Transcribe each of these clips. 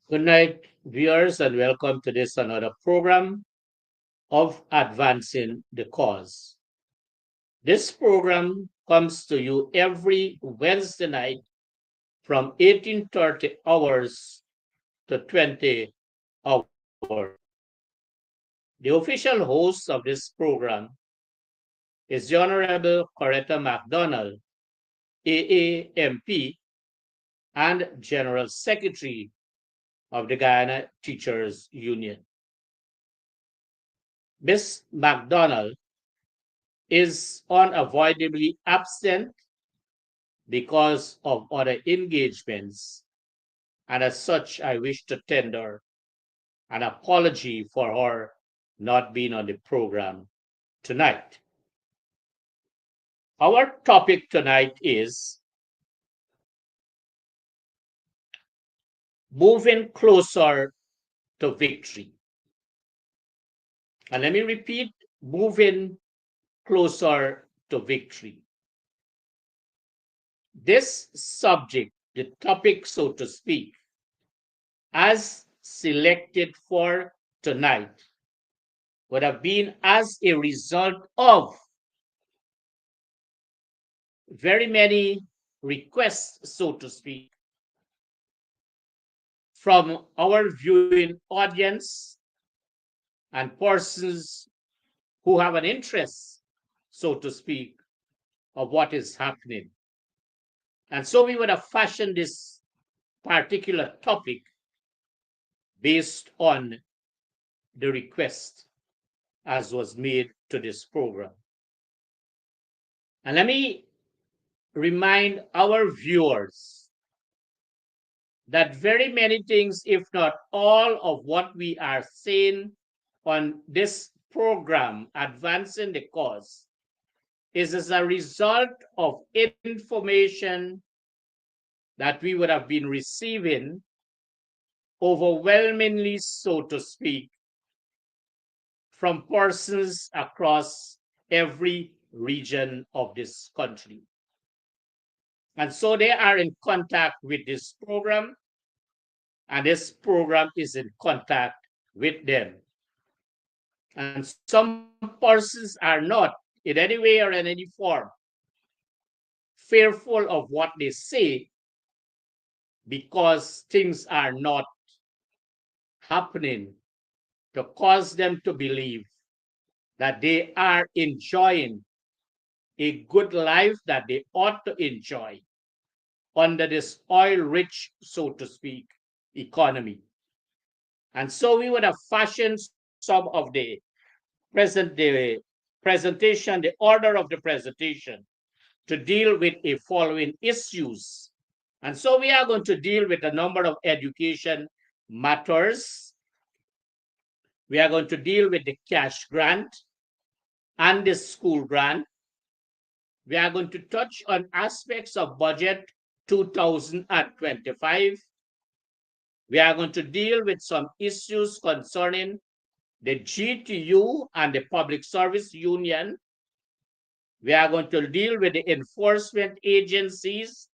Good night, viewers, and welcome to this another program of Advancing the Cause. This program comes to you every Wednesday night from 18:30 hours to 20 hours. The official host of this program is the Honorable Coretta McDonald, AAMP, and General Secretary of the Guyana Teachers Union. Ms. McDonald is unavoidably absent because of other engagements, and as such, I wish to tender an apology for her not being on the program tonight. Our topic tonight is moving closer to victory. And let me repeat, moving closer to victory. This subject, the topic, so to speak, as selected for tonight, would have been as a result of very many requests, so to speak, from our viewing audience and persons who have an interest, so to speak, of what is happening. And so we would have fashioned this particular topic based on the request as was made to this program. And let me remind our viewers that very many things, if not all of what we are saying on this program, Advancing the Cause, is as a result of information that we would have been receiving overwhelmingly, so to speak, from persons across every region of this country. And so they are in contact with this program, and this program is in contact with them. And some persons are not in any way or in any form fearful of what they say because things are not happening to cause them to believe that they are enjoying a good life that they ought to enjoy under this oil-rich, so to speak, economy. And so we would have fashioned some of the presentation, the order of the presentation, to deal with the following issues. And so we are going to deal with a number of education matters. We are going to deal with the cash grant and the school grant. We are going to touch on aspects of budget 2025. We are going to deal with some issues concerning the GTU and the Public Service Union. We are going to deal with the enforcement agencies,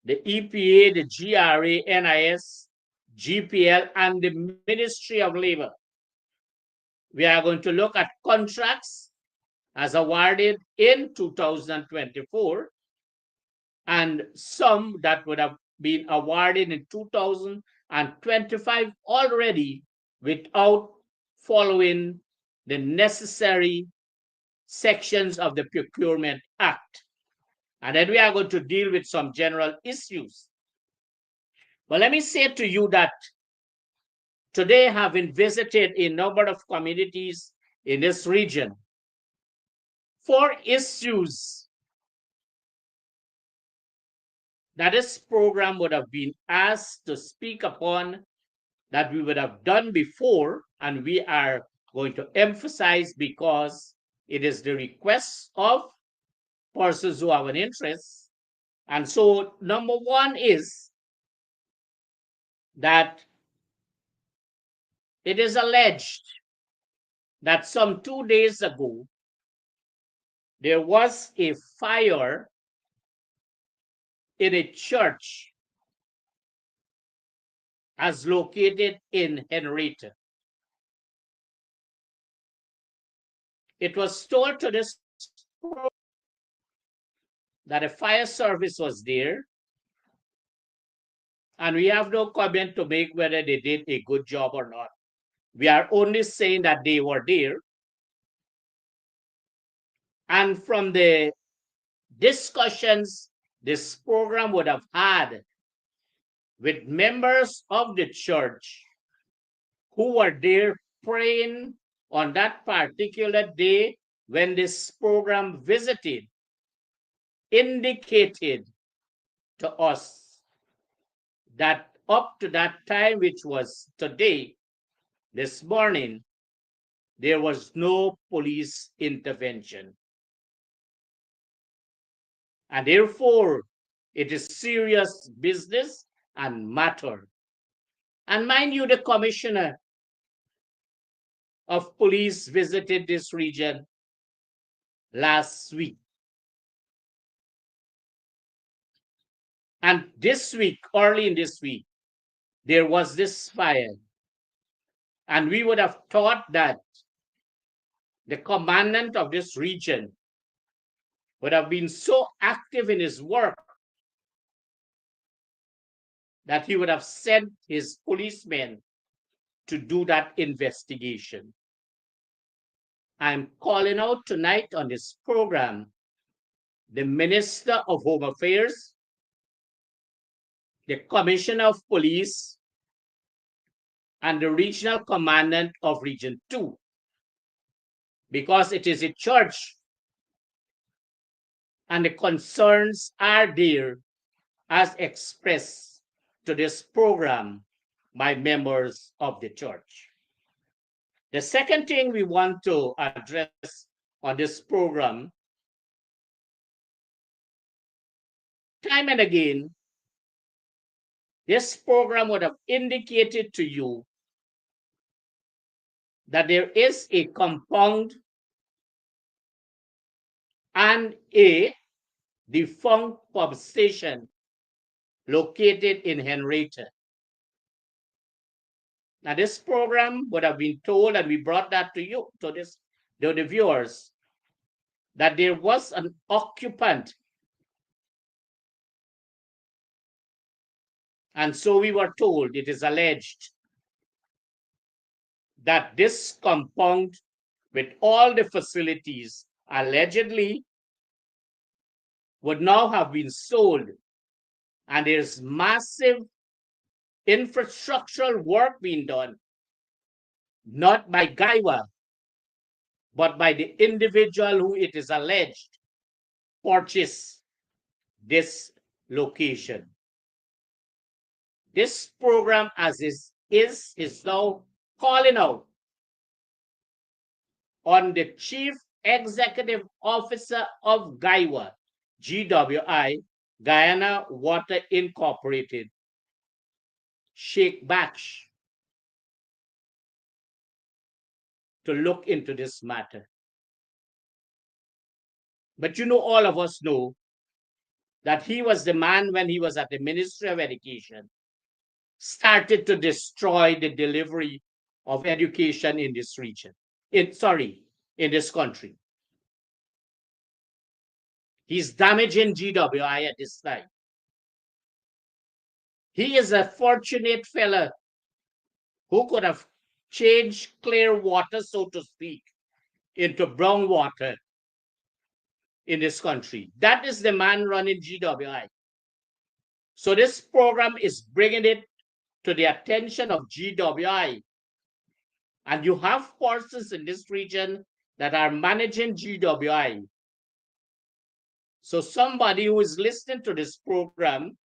the EPA, the GRA, NIS, GPL, and the Ministry of Labor. We are going to look at contracts as awarded in 2024 and some that would have been awarded in 2025 already without following the necessary sections of the Procurement Act. And then we are going to deal with some general issues. But let me say to you that today having visited a number of communities in this region for issues that this program would have been asked to speak upon that we would have done before, and we are going to emphasize because it is the request of persons who have an interest. And so, number one is that it is alleged that some 2 days ago, there was a fire in a church as located in Henrietta. It was told to this that a fire service was there, and we have no comment to make whether they did a good job or not. We are only saying that they were there. And from the discussions this program would have had with members of the church who were there praying on that particular day when this program visited, indicated to us that up to that time, which was today, this morning, there was no police intervention. And therefore, it is serious business and matter. And mind you, the commissioner of police visited this region last week. And this week, early in this week, there was this fire. And we would have thought that the commandant of this region would have been so active in his work that he would have sent his policemen to do that investigation. I'm calling out tonight on this program the Minister of Home Affairs, the Commissioner of Police, and the Regional Commandant of Region 2, because it is a church and the concerns are there as expressed to this program by members of the church. The second thing we want to address on this program, time and again, this program would have indicated to you that there is a compound and a defunct pub station located in Henrietta. Now, this program would have been told, and we brought that to you, to the viewers, that there was an occupant. And so we were told, it is alleged, that this compound with all the facilities allegedly would now have been sold. And there's massive infrastructural work being done, not by Gaiwa, but by the individual who it is alleged purchased this location. This program, as is now calling out on the Chief Executive Officer of Gaiwa, GWI, Guyana Water Incorporated, Sheikh Batch, to look into this matter. But you know, all of us know that he was the man, when he was at the Ministry of Education, started to destroy the delivery of education in this region, in this country. He's damaging GWI at this time. He is a fortunate fella who could have changed clear water, so to speak, into brown water in this country. That is the man running GWI. So this program is bringing it to the attention of GWI. And you have persons in this region that are managing GWI. So somebody who is listening to this program,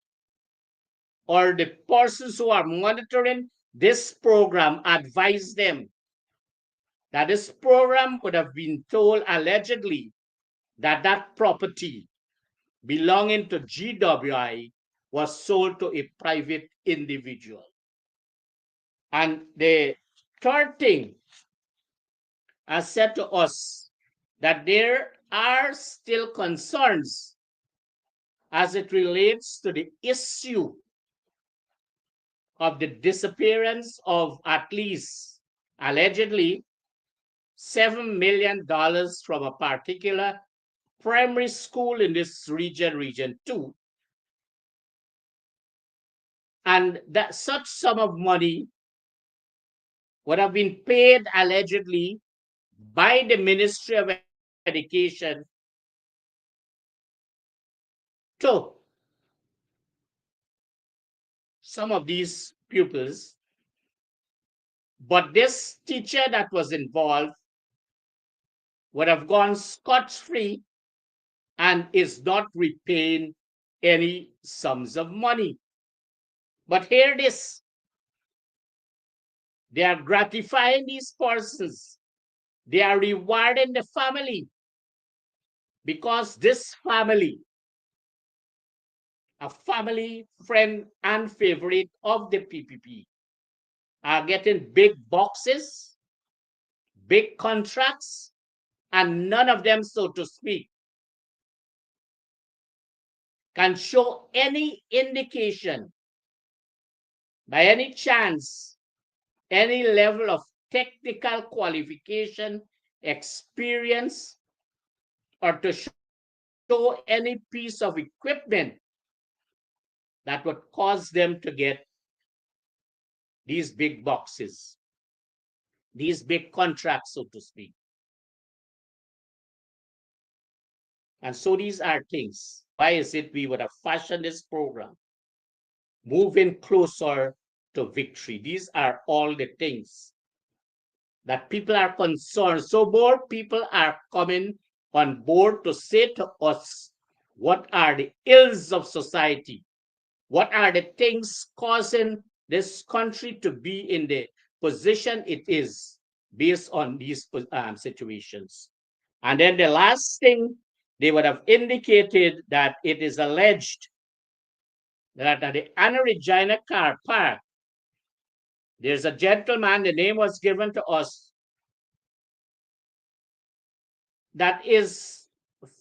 or the persons who are monitoring this program, advise them that this program would have been told allegedly that that property belonging to GWI was sold to a private individual. And the third thing, as said to us, that there are still concerns as it relates to the issue of the disappearance of at least, allegedly, $7 million from a particular primary school in this region, Region 2. And that such sum of money would have been paid allegedly by the Ministry of Education to some of these pupils. But this teacher that was involved would have gone scot-free and is not repaying any sums of money. But hear this. They are gratifying these persons. They are rewarding the family because this family, a family, friend, and favorite of the PPP, are getting big boxes, big contracts, and none of them, so to speak, can show any indication, by any chance, any level of technical qualification, experience, or to show any piece of equipment that would cause them to get these big boxes, these big contracts, so to speak. And so these are things. Why is it we would have fashioned this program? Moving closer to victory. These are all the things that people are concerned. So more people are coming on board to say to us, what are the ills of society? What are the things causing this country to be in the position it is based on these situations? And then the last thing, they would have indicated that it is alleged that at the Anna Regina Car Park, there's a gentleman, the name was given to us, that is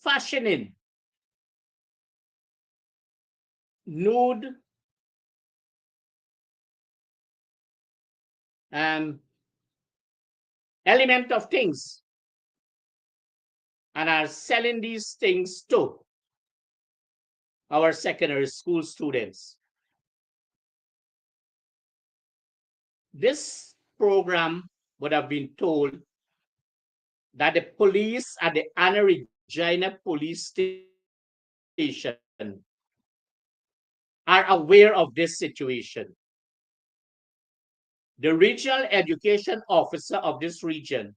fashioning nude element of things and are selling these things to our secondary school students. This program would have been told that the police at the Anna Regina police station are aware of this situation. The regional education officer of this region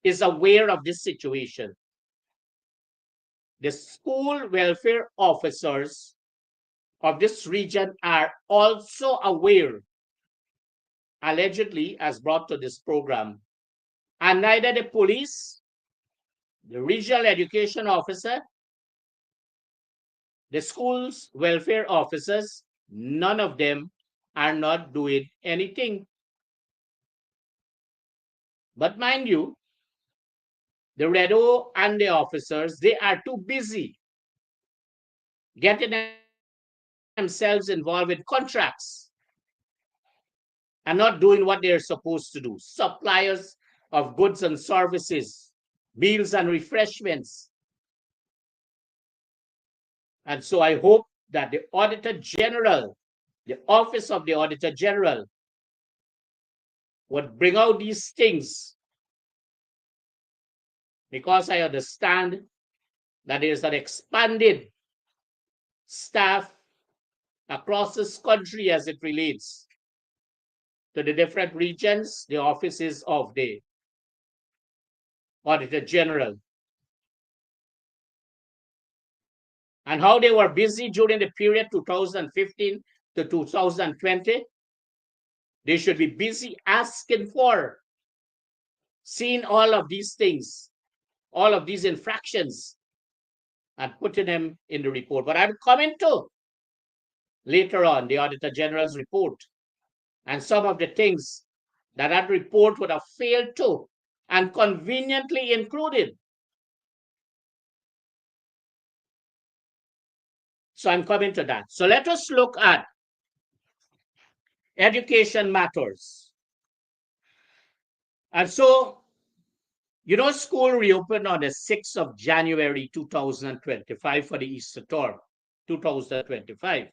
is aware of this situation. The school welfare officers of this region are also aware, allegedly, as brought to this program, and neither the police, the regional education officer, the school's welfare officers, none of them are not doing anything. But mind you, the Redo and the officers, they are too busy getting themselves involved with contracts and not doing what they're supposed to do. Suppliers of goods and services, meals and refreshments. And so I hope that the Auditor General, the Office of the Auditor General, would bring out these things, because I understand that there's an expanded staff across this country as it relates to the different regions, the offices of the Auditor General, and how they were busy during the period 2015 to 2020. They should be busy asking for, seeing all of these things, all of these infractions, and putting them in the report. But I'm coming to later on the Auditor General's report and some of the things that that report would have failed to and conveniently included. So I'm coming to that. So let us look at education matters. And so, school reopened on the 6th of January 2025 for the Easter term, 2025.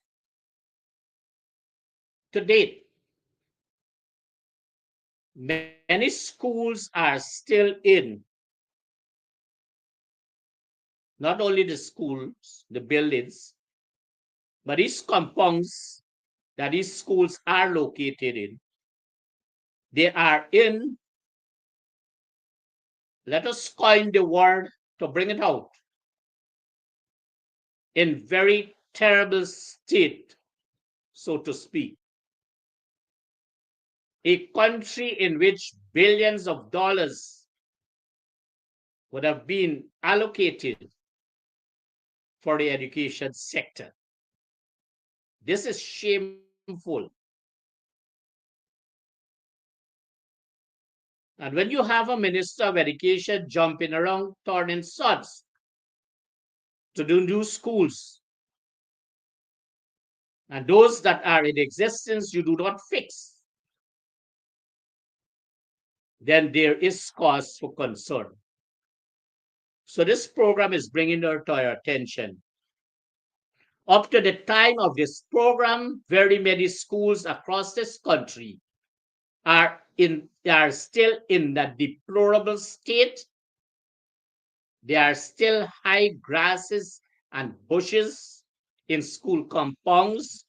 To date, many schools are still in, not only the schools, the buildings, but these compounds that these schools are located in. They are in, let us coin the word to bring it out, in very terrible state, so to speak. A country in which billions of dollars would have been allocated for the education sector. This is shameful. And when you have a minister of education jumping around turning sods to do new schools, and those that are in existence you do not fix, then there is cause for concern. So this program is bringing it to our attention. Up to the time of this program, very many schools across this country are still in that deplorable state. There are still high grasses and bushes in school compounds.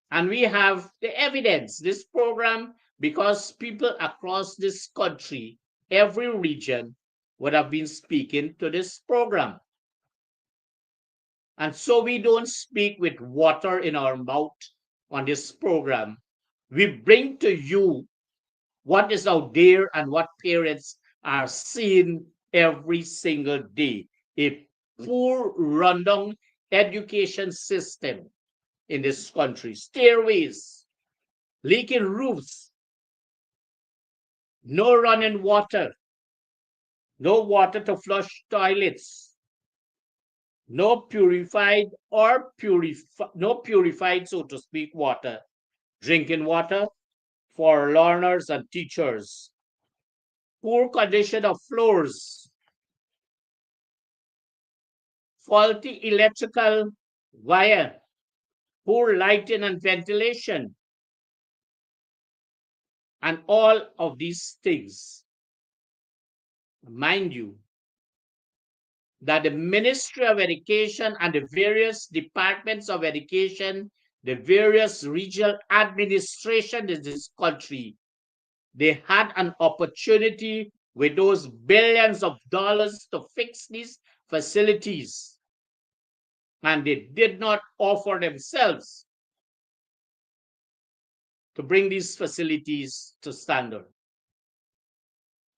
And we have the evidence, this program, because people across this country, every region, would have been speaking to this program. And so we don't speak with water in our mouth on this program. We bring to you what is out there and what parents are seeing every single day. A poor, rundown education system in this country, stairways, leaking roofs, no running water, no water to flush toilets, no purified, so to speak, water, drinking water for learners and teachers, poor condition of floors, faulty electrical wire, poor lighting and ventilation, and all of these things. Mind you, that the Ministry of Education and the various departments of education, the various regional administration in this country, they had an opportunity with those billions of dollars to fix these facilities, and they did not offer themselves to bring these facilities to standard.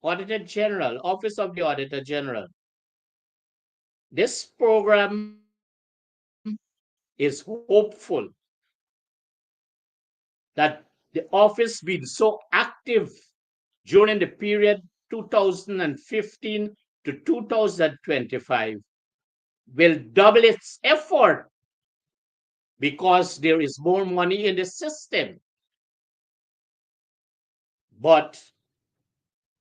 Auditor General, Office of the Auditor General. This program is hopeful that the office been so active during the period 2015 to 2025 will double its effort because there is more money in the system. But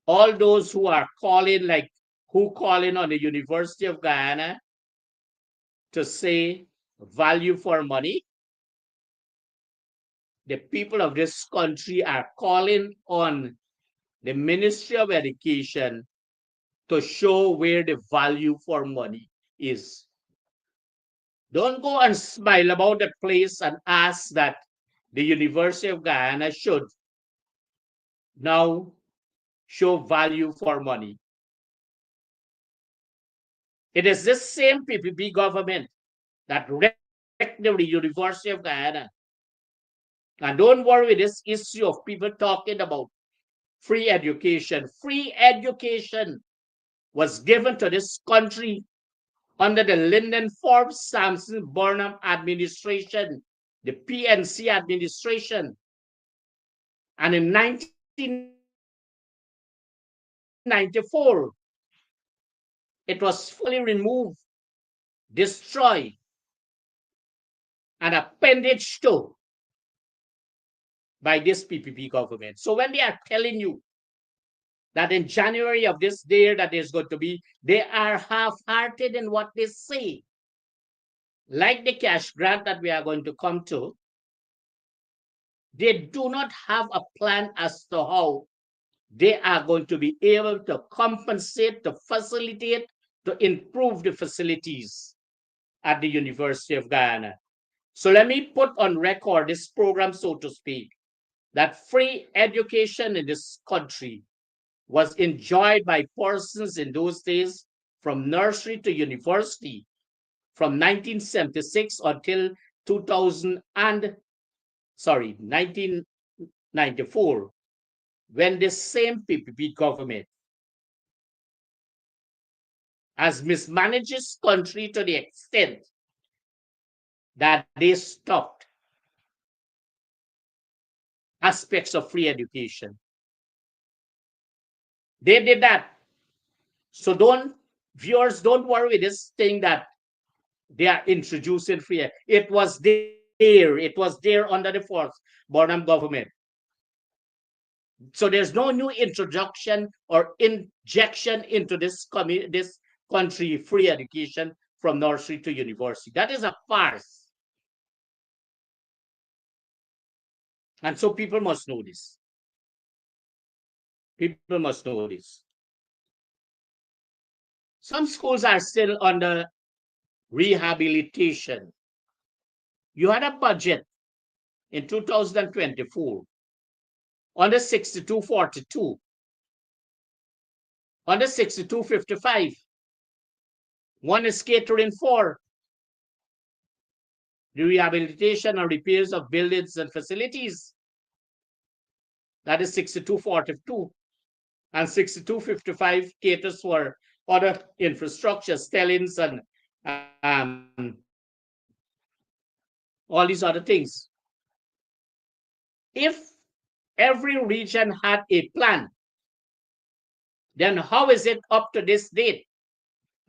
all those who are calling, like who calling on the University of Guyana to say value for money, the people of this country are calling on the Ministry of Education to show where the value for money is. Don't go and smile about the place and ask that the University of Guyana should now show value for money. It is this same PPP government that wrecked the University of Guyana. And don't worry with this issue of people talking about free education. Free education was given to this country under the Lyndon Forbes Sampson Burnham administration, the PNC administration. And in 1994, it was fully removed, destroyed, and appendage to by this PPP government. So when they are telling you that in January of this year that there's going to be, they are half-hearted in what they say. Like the cash grant that we are going to come to, they do not have a plan as to how they are going to be able to compensate, to facilitate, to improve the facilities at the University of Guyana. So let me put on record this program, so to speak, that free education in this country was enjoyed by persons in those days from nursery to university from 1976 until 1994, when the same PPP government has mismanaged this country to the extent that they stopped aspects of free education. They did that. So viewers, don't worry with this thing that they are introducing free. It was there. It was there under the fourth Burnham government. So there's no new introduction or injection into this country free education from nursery to university. That is a farce. And so people must know this. People must know this. Some schools are still under rehabilitation. You had a budget in 2024 under 6242, under 6255. One is catering for the rehabilitation and repairs of buildings and facilities. That is 6242. And 6255 caters for other infrastructure, stellings, and all these other things. If every region had a plan, then how is it up to this date,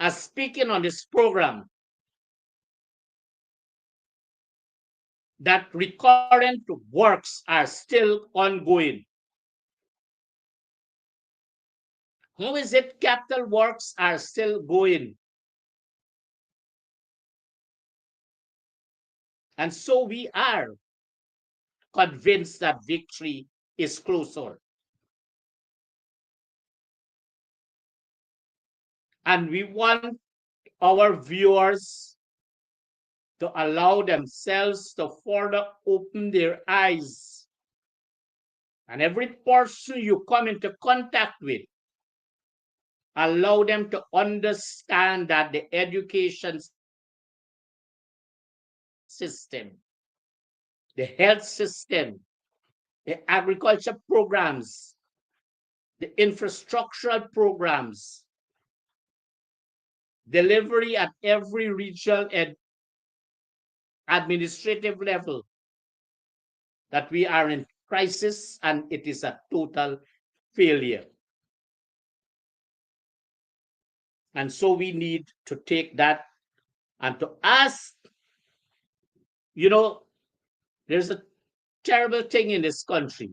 as speaking on this program, that recurrent works are still ongoing? How is it capital works are still going? And so we are convinced that victory is closer. And we want our viewers to allow themselves to further open their eyes. And every person you come into contact with, allow them to understand that the education system, the health system, the agriculture programs, the infrastructural programs, delivery at every regional and administrative level, that we are in crisis and it is a total failure. And so we need to take that and to ask, there's a terrible thing in this country.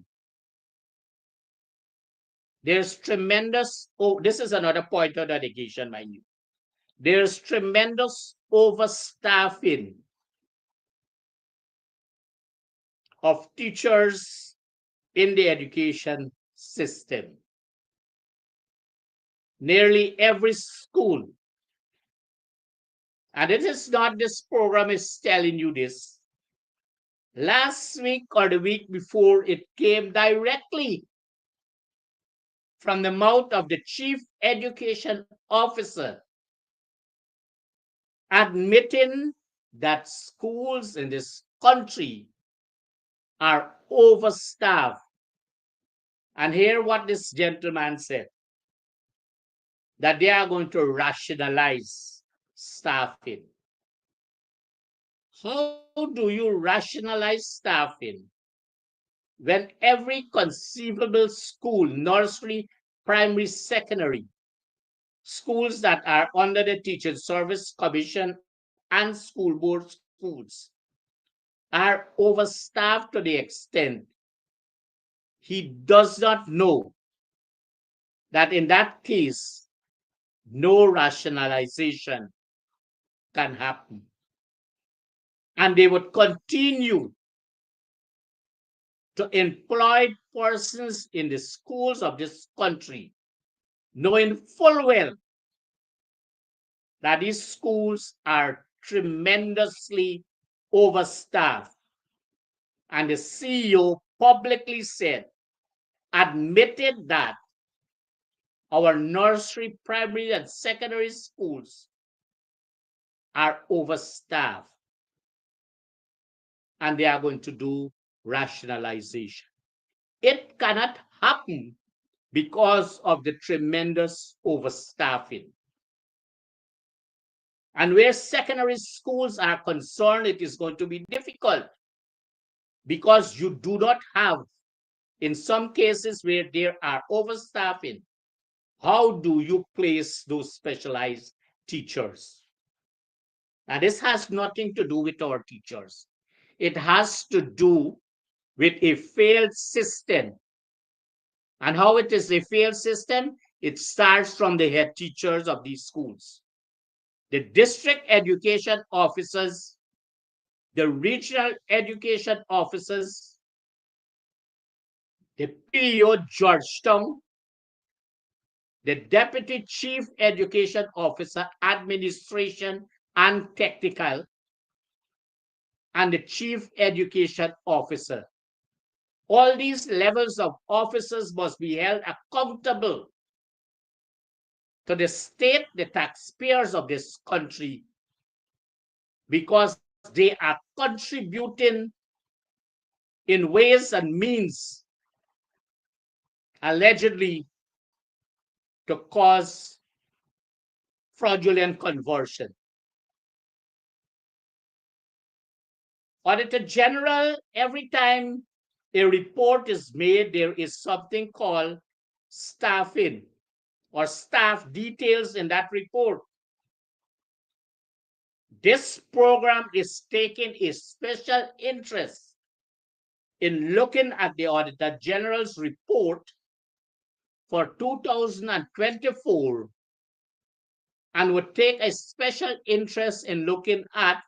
There's tremendous, this is another point of education, mind you. There's tremendous overstaffing of teachers in the education system. Nearly every school And it is not this program is telling you this. Last week or the week before, it came directly from the mouth of the chief education officer admitting that schools in this country are overstaffed. And hear what this gentleman said, that they are going to rationalize staffing. How do you rationalize staffing when every conceivable school, nursery, primary, secondary, schools that are under the Teaching Service Commission and school board schools are overstaffed to the extent he does not know that in that case, no rationalization can happen. And they would continue to employ persons in the schools of this country, knowing full well that these schools are tremendously overstaffed. And the CEO publicly said, admitted that our nursery, primary, and secondary schools are overstaffed. And they are going to do rationalization. It cannot happen because of the tremendous overstaffing. And where secondary schools are concerned, it is going to be difficult because you do not have, in some cases where there are overstaffing, how do you place those specialized teachers? And this has nothing to do with our teachers. It has to do with a failed system. And how it is a failed system? It starts from the head teachers of these schools, the district education officers, the regional education officers, the PEO Georgetown, the Deputy Chief Education Officer, Administration and Technical, and the Chief Education Officer. All these levels of officers must be held accountable to the state, the taxpayers of this country, because they are contributing in ways and means allegedly to cause fraudulent conversion. Auditor General, every time a report is made, there is something called staffing or staff details in that report. This program is taking a special interest in looking at the Auditor General's report for 2024 and would take a special interest in looking at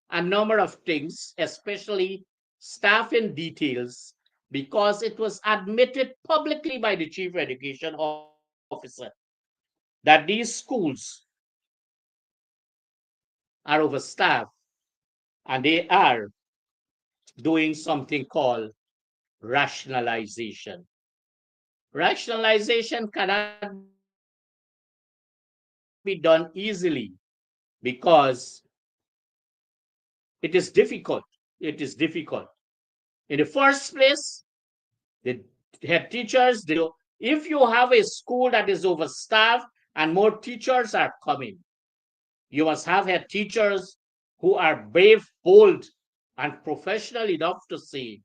a number of things, especially staffing details, because it was admitted publicly by the Chief Education Officer that these schools are overstaffed and they are doing something called rationalization. Rationalization cannot be done easily because it is difficult. It is difficult. In the first place, the head teachers, if you have a school that is overstaffed and more teachers are coming, you must have head teachers who are brave, bold, and professional enough to say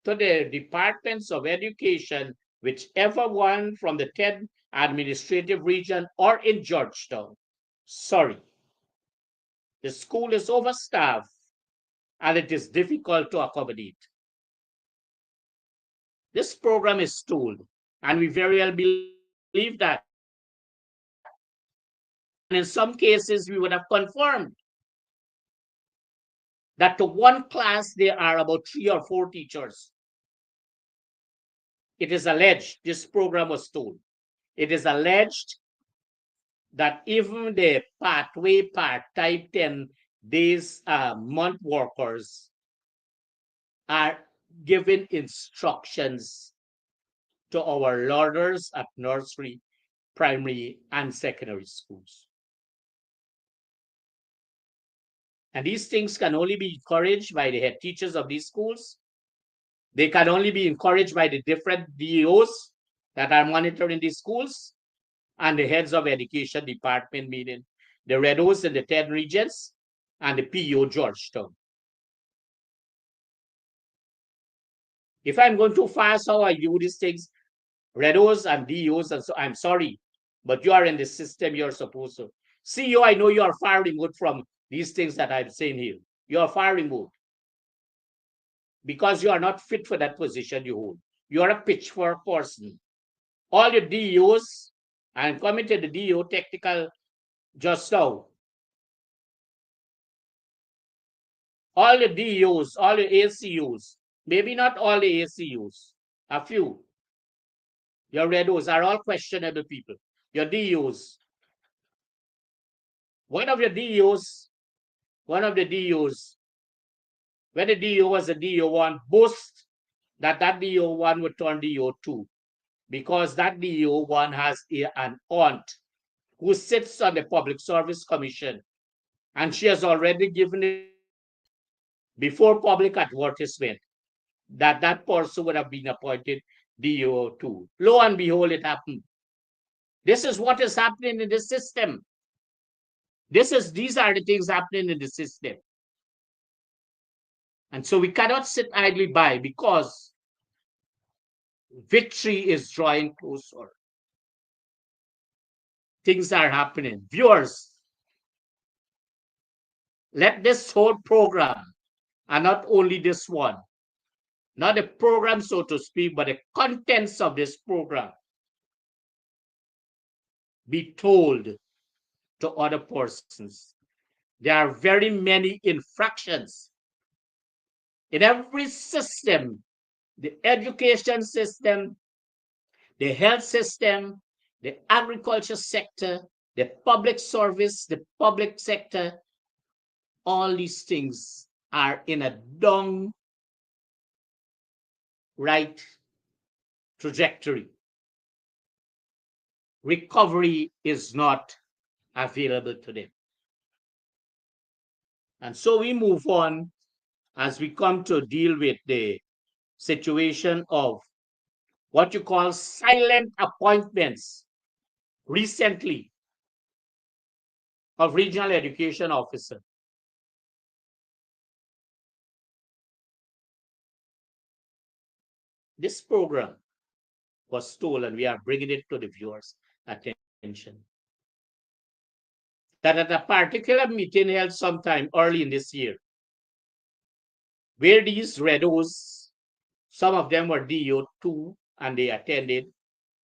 to the departments of education, whichever one from the 10th administrative region or in Georgetown, sorry, the school is overstaffed and it is difficult to accommodate. This program is told, and we very well believe that. And in some cases, we would have confirmed that to one class there are about 3 or 4 teachers. It is alleged, this program was told, it is alleged that even the pathway part-time 10 days a month workers are giving instructions to our learners at nursery, primary, and secondary schools. And these things can only be encouraged by the head teachers of these schools. They can only be encouraged by the different DEOs that are monitoring these schools and the heads of education department, meaning the Red O's in the 10 regions and the PO Georgetown. If I'm going too fast, how I do these things, Red O's and DEOs, and so I'm sorry, but you are in the system, you're supposed to. CEO, I know you are far removed from these things that I'm saying here. You are far removed because you are not fit for that position you hold. You are a pitchfork person. All your DEOs, I'm coming to the DEO technical just now. All the DEOs, all the ACUs, maybe not all the ACUs, a few. Your Red O's are all questionable people. Your DEOs, one of your DEOs, one of the DEOs, when the DEO was a DEO1, boast that that DEO1 would turn DEO2 because that DEO1 has an aunt who sits on the Public Service Commission, and she has already given it before public advertisement that that person would have been appointed DEO2. Lo and behold, it happened. This is what is happening in the system. These are the things happening in the system. And so we cannot sit idly by because victory is drawing closer. Things are happening. Viewers, let this whole program, and not only this one, not the program, so to speak, but the contents of this program be told to other persons. There are very many infractions in every system, the education system, the health system, the agriculture sector, the public service, the public sector. All these things are in a down right trajectory. Recovery is not available to them. And so we move on as we come to deal with the situation of what you call silent appointments recently of regional education officer. This program was stolen. We are bringing it to the viewers' attention. That at a particular meeting held sometime early in this year, where these Redos, some of them were DO2 and they attended,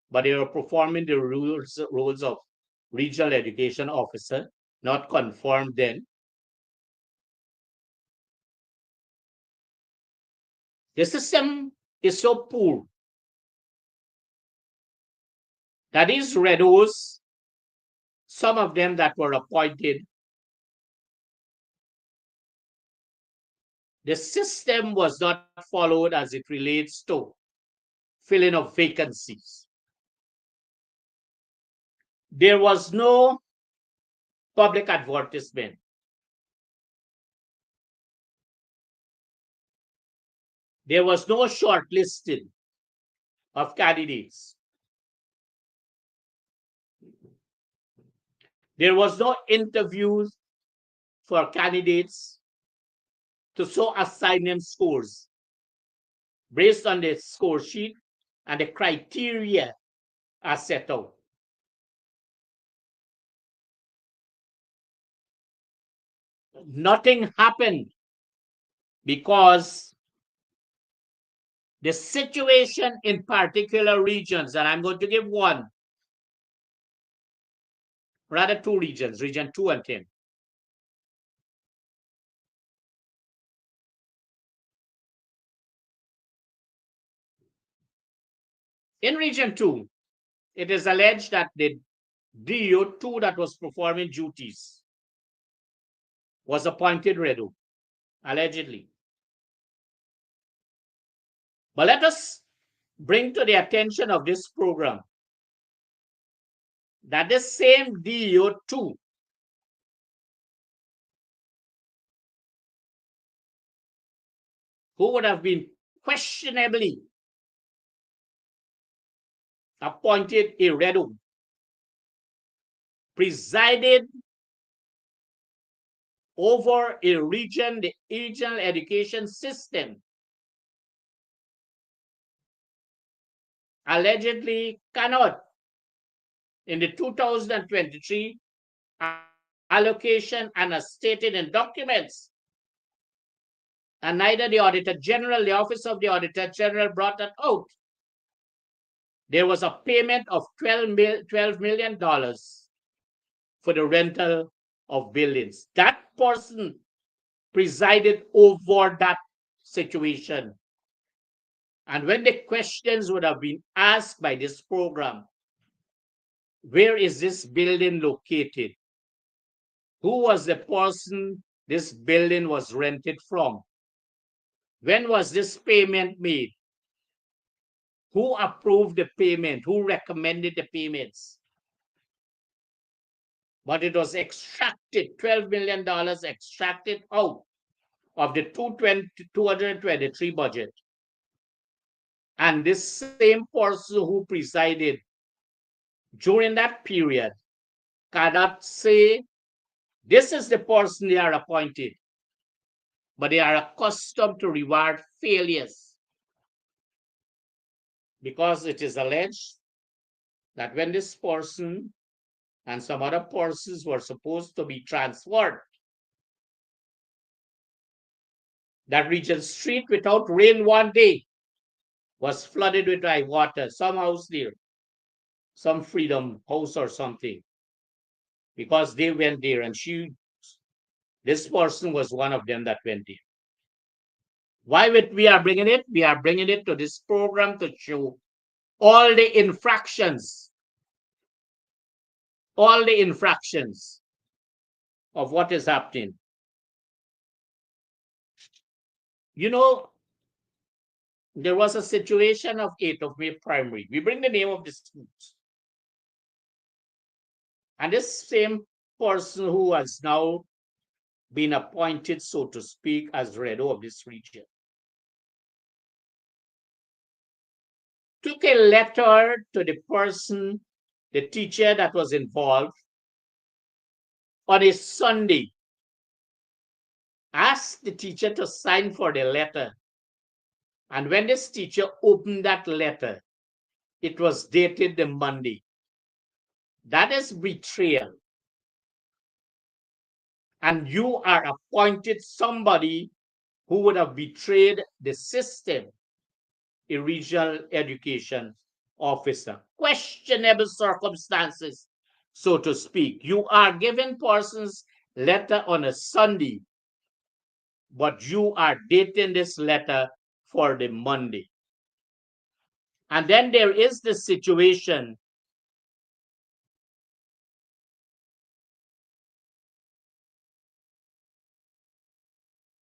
but they were performing the roles of regional education officer, not confirmed then. The system is so poor that these Redos, some of them that were appointed, the system was not followed as it relates to filling of vacancies. There was no public advertisement. There was no shortlisting of candidates. There was no interviews for candidates to so assign them scores based on the score sheet and the criteria are set out. Nothing happened because the situation in particular regions, and I'm going to give one, rather two regions, region 2 and 10. In region 2, it is alleged that the DO2 that was performing duties was appointed Redo, allegedly. But let us bring to the attention of this program that this same DO2 who would have been questionably appointed a Redo presided over a region, the regional education system, allegedly cannot, in the 2023 allocation and as stated in documents, and neither the Auditor General, the Office of the Auditor General brought that out. There was a payment of $12 million for the rental of buildings. That person presided over that situation. And when the questions would have been asked by this program, where is this building located? Who was the person this building was rented from? When was this payment made? Who approved the payment? Who recommended the payments? But it was extracted, $12 million extracted out of the 223 budget. And this same person who presided during that period cannot say, this is the person they are appointed, but they are accustomed to reward failures. Because it is alleged that when this person and some other persons were supposed to be transferred, that Regent Street without rain one day was flooded with high water, some house there, some Freedom House or something, because they went there and this person was one of them that went there. Why we are bringing it? We are bringing it to this program to show all the infractions of what is happening. You know, there was a situation of 8th of May Primary. We bring the name of the schools. And this same person who has now been appointed, so to speak, as Redo of this region, took a letter to the person, the teacher that was involved, on a Sunday, asked the teacher to sign for the letter. And when this teacher opened that letter, it was dated the Monday. That is betrayal. And you are appointed somebody who would have betrayed the system, a regional education officer. Questionable circumstances, so to speak. You are given person's letter on a Sunday, but you are dating this letter for the Monday. And then there is the situation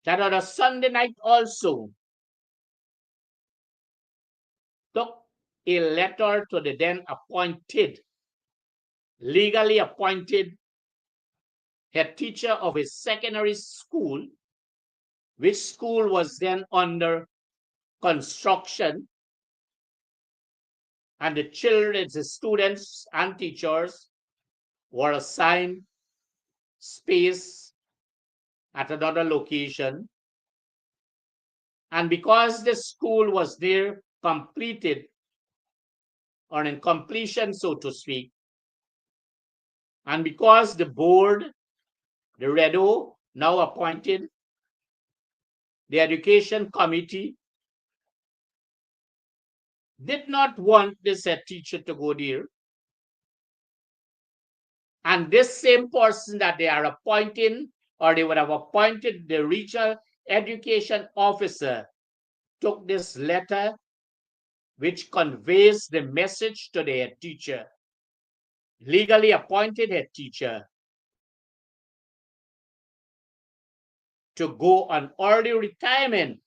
that on a Sunday night also took a letter to the then appointed, legally appointed head teacher of a secondary school, which school was then under construction, and the children, the students and teachers were assigned space at another location. And because the school was there completed, or in completion, so to speak, and because the board, the Redo, now appointed, the education committee, did not want this head teacher to go there. And this same person that they are appointing, or they would have appointed the regional education officer, took this letter which conveys the message to the head teacher legally appointed head teacher to go on early retirement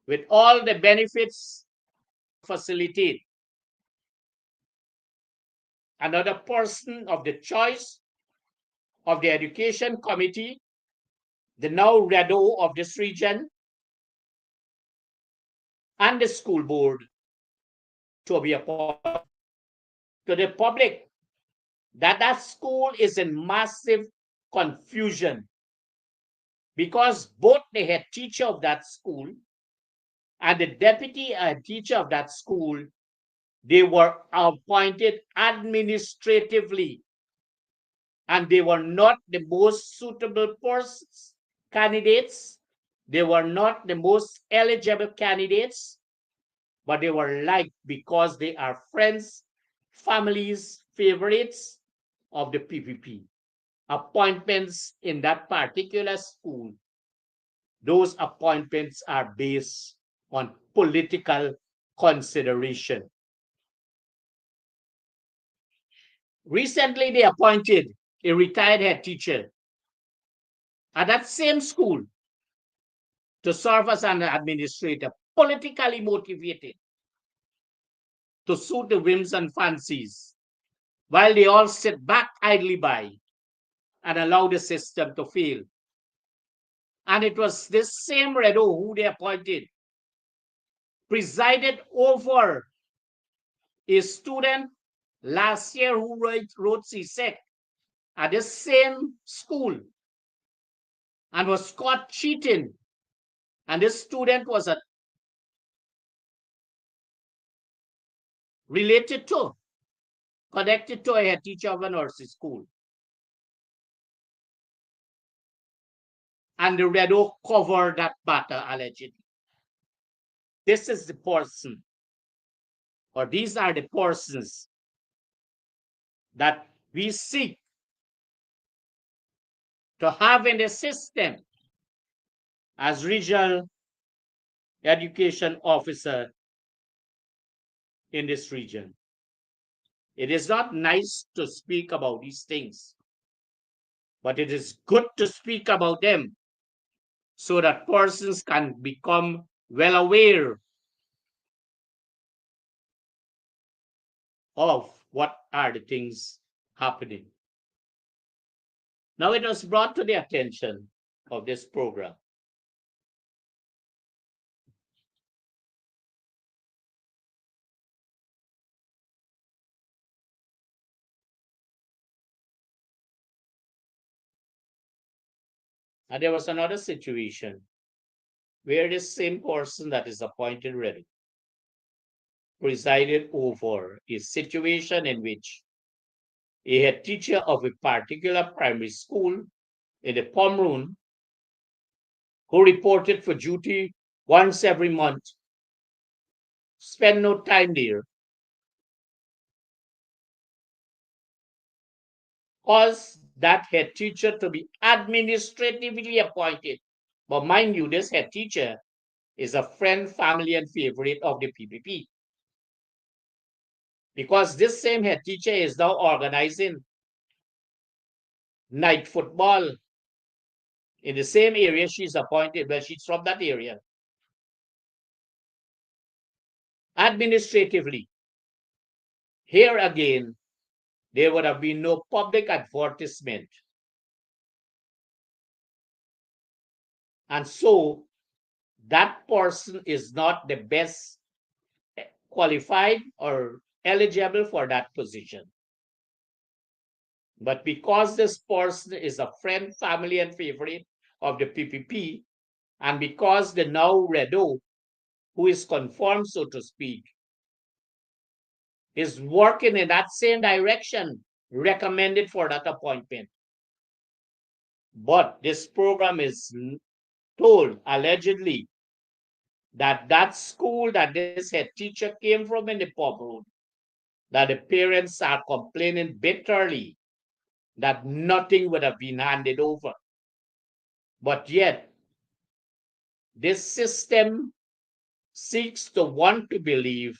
with all the benefits facilitate. Another person of the choice of the education committee, the now REDO of this region, and the school board to be appointed to the public that school is in massive confusion because both the head teacher of that school and the deputy head teacher of that school, they were appointed administratively and they were not the most suitable persons, candidates. They were not the most eligible candidates, but they were liked because they are friends, families, favorites of the PPP. Appointments in that particular school, those appointments are based on political consideration. Recently, they appointed a retired head teacher at that same school to serve as an administrator, politically motivated to suit the whims and fancies, while they all sit back idly by and allow the system to fail. And it was this same Redo who they appointed presided over a student last year who wrote CSEC at the same school and was caught cheating. And this student was related to, connected to a teacher of a nursery school. And the Redo covered that matter allegedly. This is the person, or these are the persons that we seek to have in the system as regional education officer in this region. It is not nice to speak about these things, but it is good to speak about them so that persons can become well aware of what are the things happening. Now it was brought to the attention of this program and there was another situation where this same person that is appointed ready presided over a situation in which a head teacher of a particular primary school in the Pomeroon who reported for duty once every month, spent no time there, caused that head teacher to be administratively appointed. But mind you, this head teacher is a friend, family, and favorite of the PPP. Because this same head teacher is now organizing night football in the same area she's appointed, where she's from that area. Administratively, here again, there would have been no public advertisement. And so that person is not the best qualified or eligible for that position. But because this person is a friend, family, and favorite of the PPP, and because the now Redo, who is confirmed, so to speak, is working in that same direction recommended for that appointment. But this program is told, allegedly, that school that this head teacher came from in the pub road, that the parents are complaining bitterly that nothing would have been handed over. But yet, this system seeks to want to believe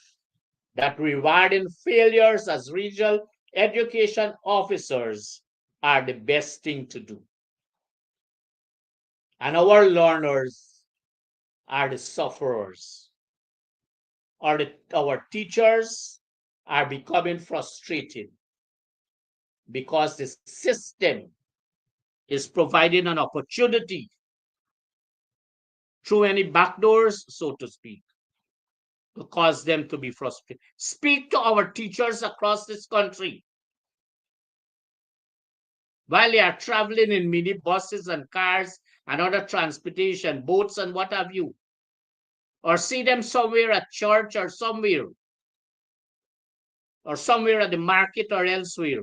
that rewarding failures as regional education officers are the best thing to do. And our learners are the sufferers. Our teachers are becoming frustrated because the system is providing an opportunity through any backdoors, so to speak, to cause them to be frustrated. Speak to our teachers across this country while they are traveling in minibuses and cars and other transportation, boats and what have you, or see them somewhere at church or somewhere at the market or elsewhere.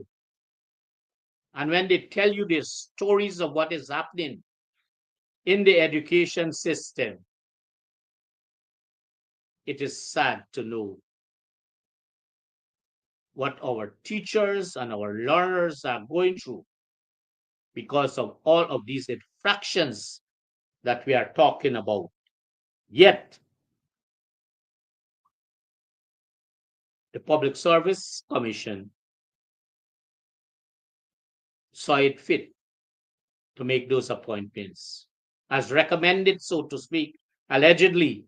And when they tell you the stories of what is happening in the education system, it is sad to know what our teachers and our learners are going through because of all of these infractions that we are talking about. Yet, the Public Service Commission saw it fit to make those appointments, as recommended, so to speak, allegedly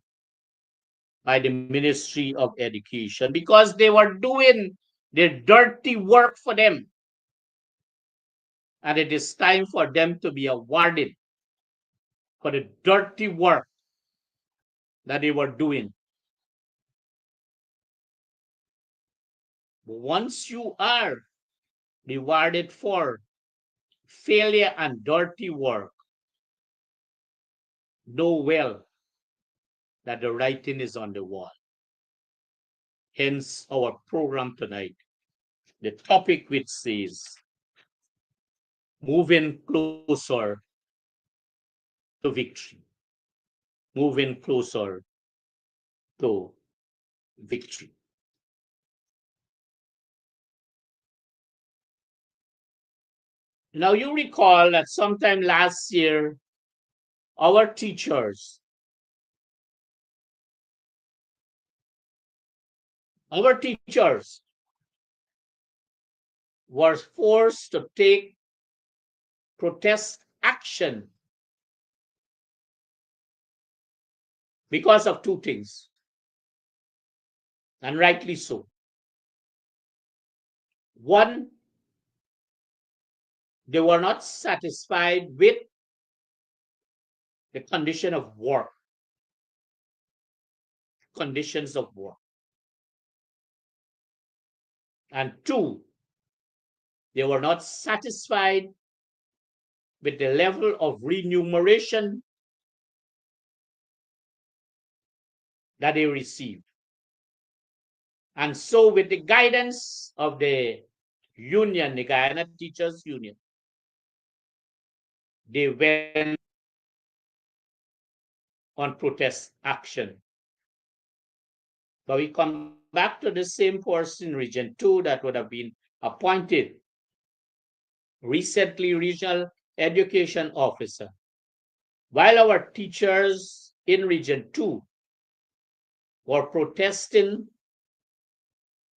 by the Ministry of Education, because they were doing their dirty work for them. And it is time for them to be awarded for the dirty work that they were doing. Once you are rewarded for failure and dirty work, know well that the writing is on the wall. Hence our program tonight, the topic which says, moving closer to victory. Moving closer to victory. Now you recall that sometime last year, our teachers were forced to take protest action because of two things, and rightly so. One, they were not satisfied with the conditions of work. And two, they were not satisfied with the level of remuneration that they received. And so, with the guidance of the union, the Guyana Teachers Union, they went on protest action. But we come back to the same person in Region 2 that would have been appointed recently regional education officer. While our teachers in Region 2 were protesting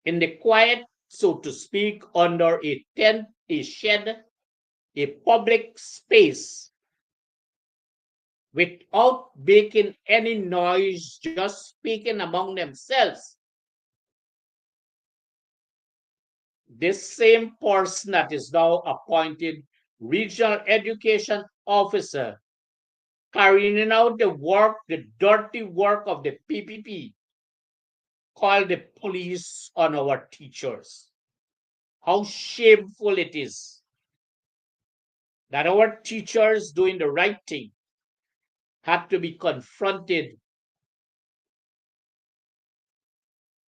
in the quiet, so to speak, under a tent, a shed, a public space, without making any noise, just speaking among themselves, this same person that is now appointed regional education officer, carrying out the work, the dirty work of the PPP, called the police on our teachers. How shameful it is that our teachers doing the right thing had to be confronted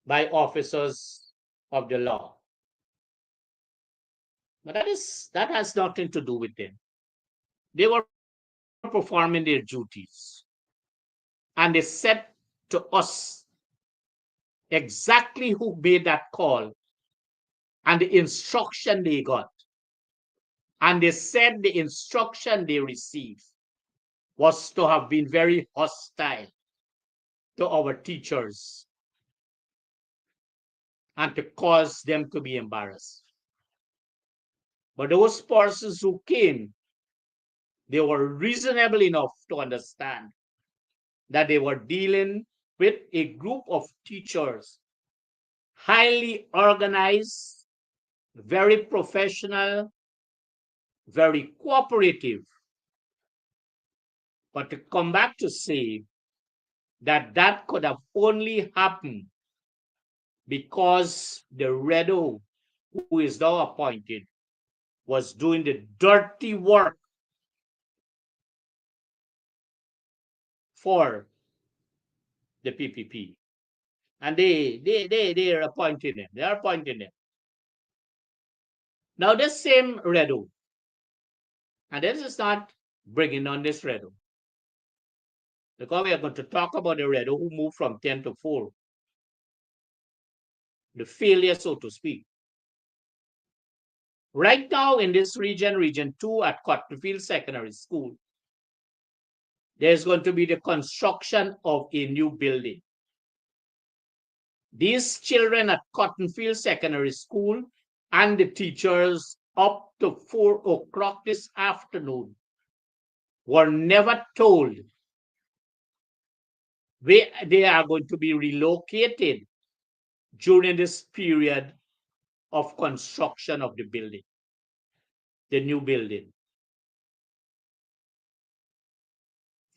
by officers of the law. But that has nothing to do with them. They were performing their duties. And they said to us exactly who made that call and the instruction they got. And they said the instruction they received was to have been very hostile to our teachers and to cause them to be embarrassed. But those persons who came, they were reasonable enough to understand that they were dealing with a group of teachers, highly organized, very professional, very cooperative. But to come back to say that could have only happened because the Redo, who is now appointed, was doing the dirty work for the PPP. And they are appointing him. They are appointing him. Now, this same Redo, and this is not bringing on this Redo, because we are going to talk about the Redo who moved from 10 to 4, the failure, so to speak. Right now in this region, Region 2 at Cottonfield Secondary School, there's going to be the construction of a new building. These children at Cottonfield Secondary School and the teachers up to 4 o'clock this afternoon were never told they are going to be relocated during this period of construction of the building, the new building.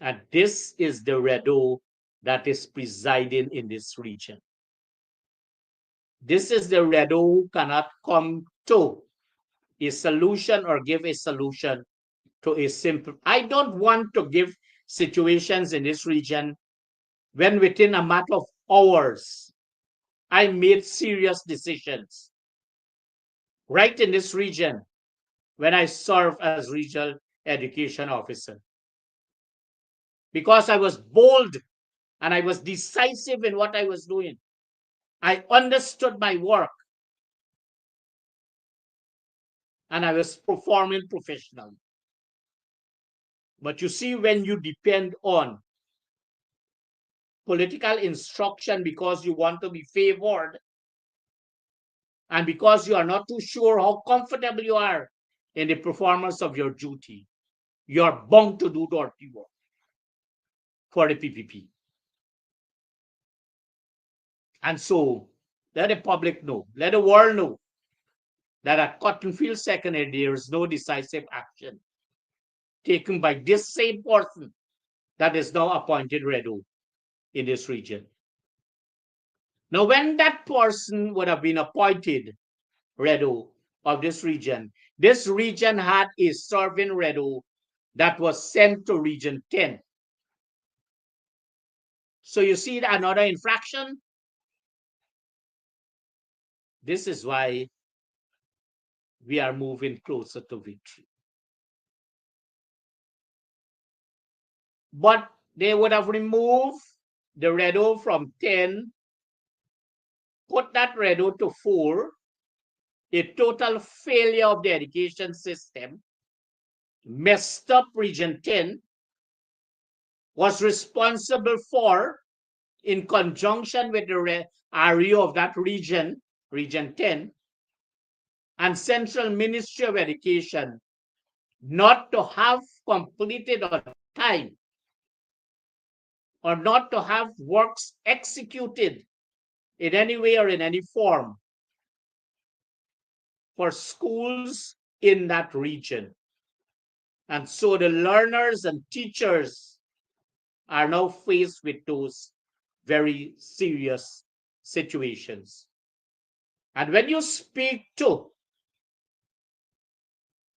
And this is the Redo that is presiding in this region. This is the Redo who cannot come to a solution or give a solution to a simple. I don't want to give situations in this region when within a matter of hours, I made serious decisions right in this region when I served as regional education officer. Because I was bold and I was decisive in what I was doing. I understood my work and I was performing professionally. But you see, when you depend on political instruction because you want to be favored and because you are not too sure how comfortable you are in the performance of your duty, you are bound to do dirty work for the PPP. And so let the public know, let the world know that at Cottonfield Secondary, there is no decisive action taken by this same person that is now appointed Redo in this region. Now, when that person would have been appointed Redo of this region had a serving Redo that was sent to Region 10. So you see another infraction? This is why we are moving closer to victory. But they would have removed the Redo from 10, put that Redo to 4, a total failure of the education system, messed up Region 10, was responsible for, in conjunction with the REO of that region, Region 10, and Central Ministry of Education, not to have completed on time or not to have works executed in any way or in any form for schools in that region. And so the learners and teachers are now faced with those very serious situations. And when you speak to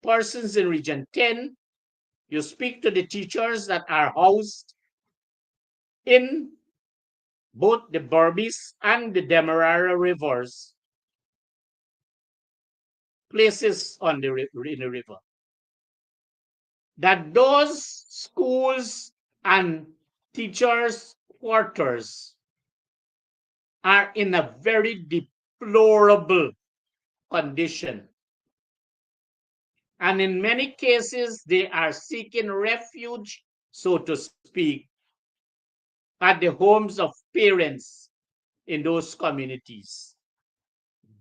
persons in Region 10, you speak to the teachers that are housed in both the Berbice and the Demerara rivers, places on in the river, that those schools and teachers' quarters are in a very deplorable condition. And in many cases, they are seeking refuge, so to speak, at the homes of parents in those communities.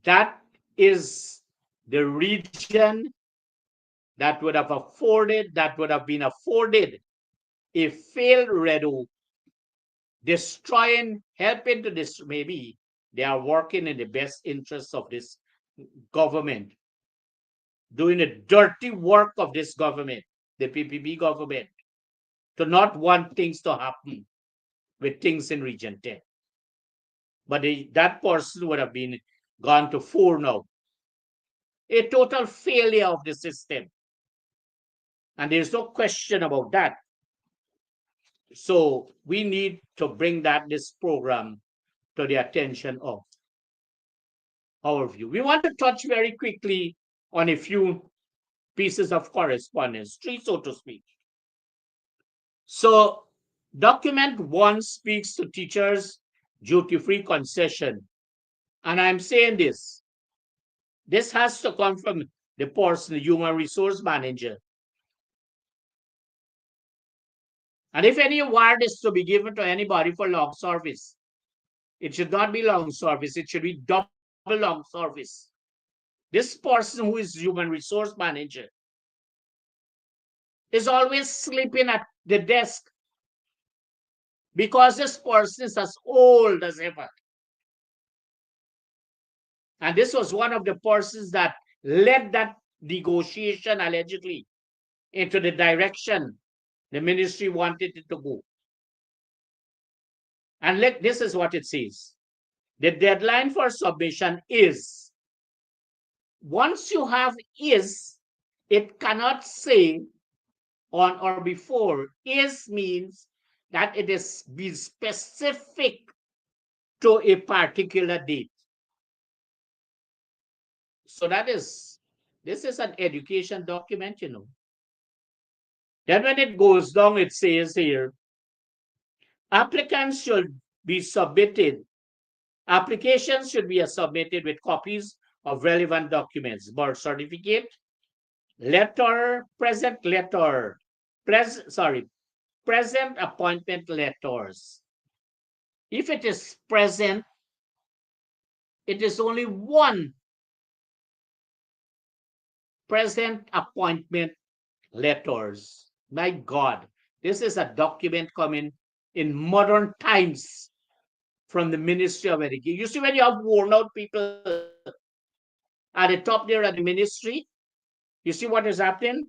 That is the region that would have been afforded if failed redo, helping to this. Maybe they are working in the best interests of this government, doing the dirty work of this government, the PPP government, to not want things to happen with things in Region 10. But that person would have been gone to 4 now. A total failure of the system. And there's no question about that. So we need to bring this program to the attention of our view. We want to touch very quickly on a few pieces of correspondence, 3 so to speak. So document 1 speaks to teachers' duty-free concession. And I'm saying this has to come from the person, the human resource manager. And if any award is to be given to anybody for long service, it should not be long service, it should be double long service. This person who is human resource manager is always sleeping at the desk because this person is as old as ever. And this was one of the persons that led that negotiation allegedly into the direction the ministry wanted it to go. And this is what it says. The deadline for submission is, once you have is, it cannot say on or before. Is means that it is be specific to a particular date. So this is an education document, Then when it goes down, it says here, applications should be submitted with copies of relevant documents, birth certificate, present appointment letters. If it is present, it is only one present appointment letters. My God, this is a document coming in modern times from the Ministry of Education. You see, when you have worn out people at the top there at the ministry, you see what is happening?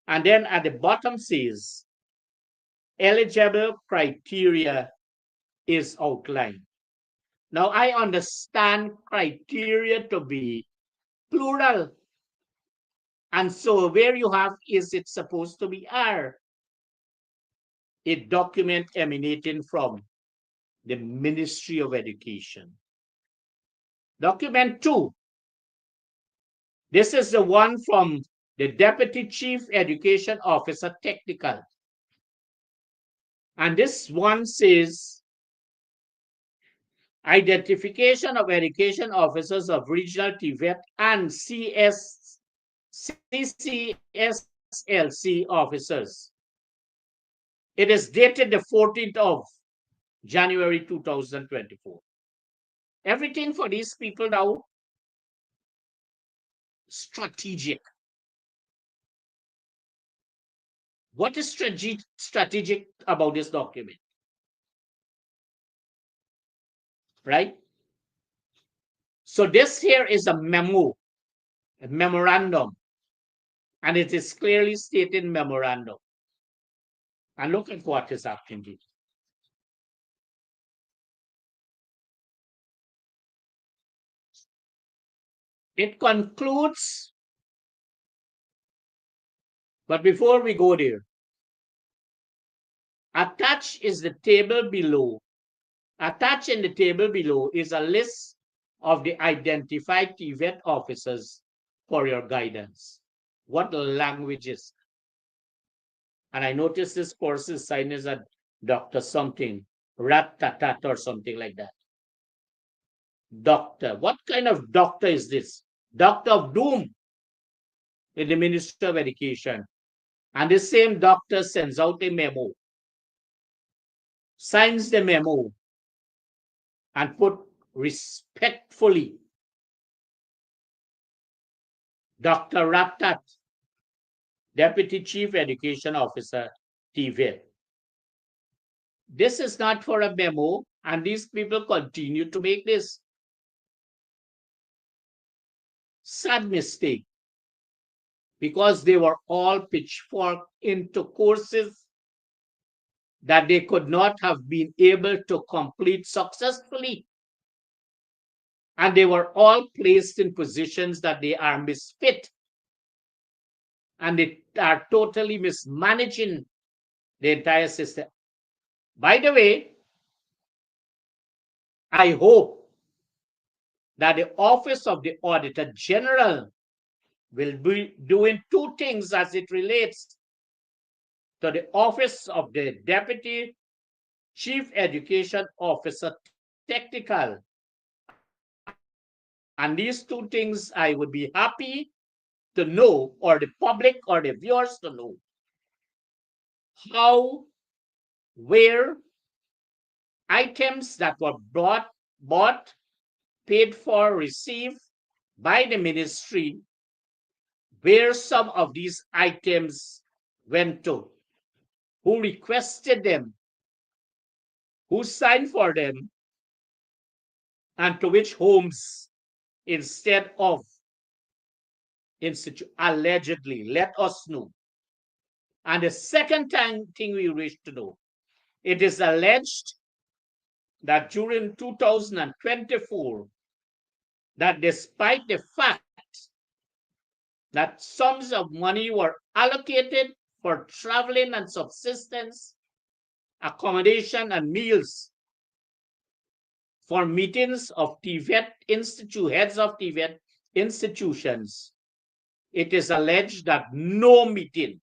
And then at the bottom says, eligible criteria is outlined. Now, I understand criteria to be plural. And so where you have is, it's supposed to be are. A document emanating from the Ministry of Education. Document 2. This is the one from the Deputy Chief Education Officer Technical. And this one says, identification of education officers of regional TVET and CCSLC officers. It is dated the 14th of January 2024. Everything for these people now, strategic. What is strategic about this document? Right? So this here is a memo, a memorandum, and it is clearly stated memorandum. And look at what is happening here. It concludes, but before we go there, attached is the table below. Attached in the table below is a list of the identified TVET officers for your guidance. What languages? And I noticed this person's sign is a Dr. something, Rat-tat-tat or something like that. Doctor. What kind of doctor is this? Doctor of Doom in the Ministry of Education. And the same doctor sends out a memo, signs the memo, and put respectfully, Dr. Rat-tat Deputy Chief Education Officer, TVET. This is not for a memo, and these people continue to make this sad mistake because they were all pitchforked into courses that they could not have been able to complete successfully. And they were all placed in positions that they are misfit and they are totally mismanaging the entire system. By the way, I hope that the Office of the Auditor General will be doing two things as it relates to the Office of the Deputy Chief Education Officer Technical. And these two things I would be happy to know, or the public or the viewers to know, how, where items that were bought, paid for, received by the ministry, where some of these items went to, who requested them, who signed for them, and to which homes instead of institute. Allegedly, let us know. And the second thing we wish to know, it is alleged that during 2024, that despite the fact that sums of money were allocated for traveling and subsistence, accommodation and meals for meetings of TVET institute, heads of TVET institutions, it is alleged that no meeting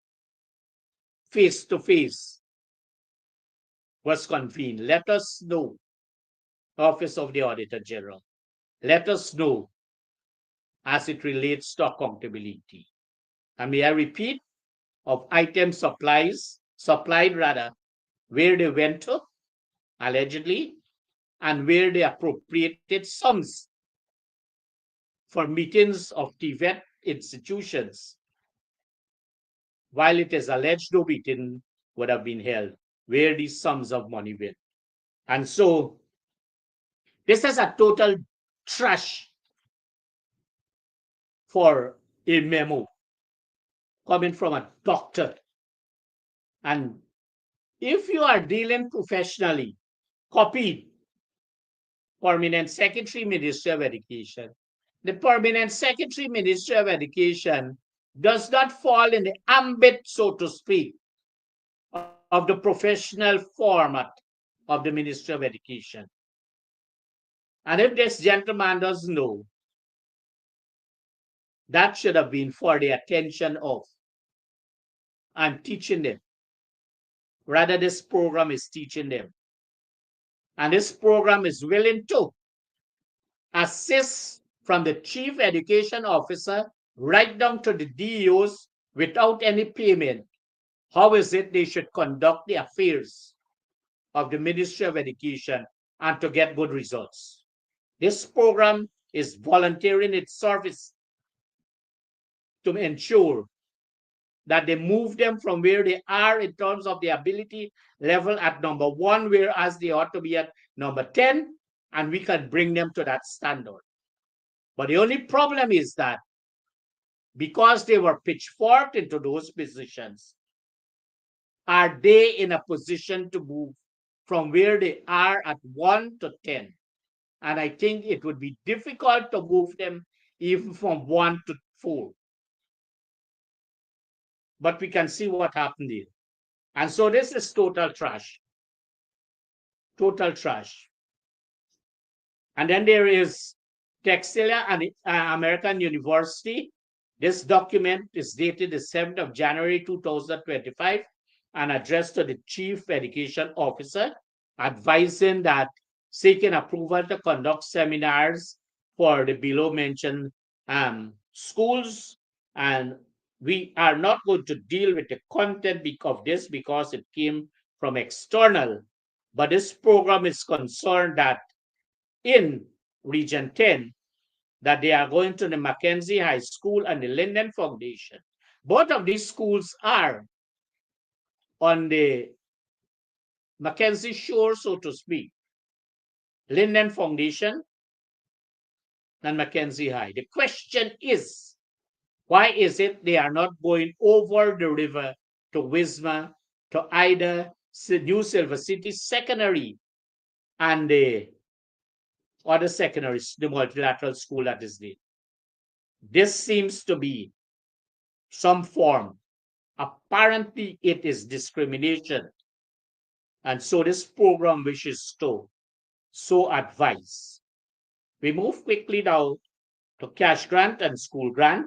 face-to-face was convened. Let us know, Office of the Auditor General. Let us know as it relates to accountability. And may I repeat, of items supplied, where they went to, allegedly, and where they appropriated sums for meetings of TVET institutions, while it is alleged no meeting would have been held, where these sums of money went. And so, this is a total trash for a memo coming from a doctor. And if you are dealing professionally, copied Permanent Secretary, Ministry of Education. The Permanent Secretary, Ministry of Education does not fall in the ambit, so to speak, of the professional format of the Ministry of Education. And if this gentleman doesn't know, that should have been for the attention of, I'm teaching them. Rather, this program is teaching them. And this program is willing to assist from the Chief Education Officer right down to the DEOs without any payment. How is it they should conduct the affairs of the Ministry of Education and to get good results? This program is volunteering its service to ensure that they move them from where they are in terms of the ability level at number 1, whereas they ought to be at number 10, and we can bring them to that standard. But the only problem is that because they were pitchforked into those positions, are they in a position to move from where they are at 1 to 10? And I think it would be difficult to move them even from 1 to 4. But we can see what happened here. And so this is total trash. Total trash. And then there is Textilia and American University. This document is dated the 7th of January 2025 and addressed to the Chief Education Officer, advising that seeking approval to conduct seminars for the below mentioned schools. And we are not going to deal with the content of this because it came from external. But this program is concerned that in Region 10, that they are going to the Mackenzie High School and the Linden Foundation. Both of these schools are on the Mackenzie shore, so to speak. Linden Foundation and Mackenzie High. The question is, why is it they are not going over the river to Wisma, to either New Silver City Secondary and the other secondaries, the multilateral school that is there? This seems to be some form. Apparently, it is discrimination. And so this program wishes to so advise. We move quickly now to cash grant and school grant,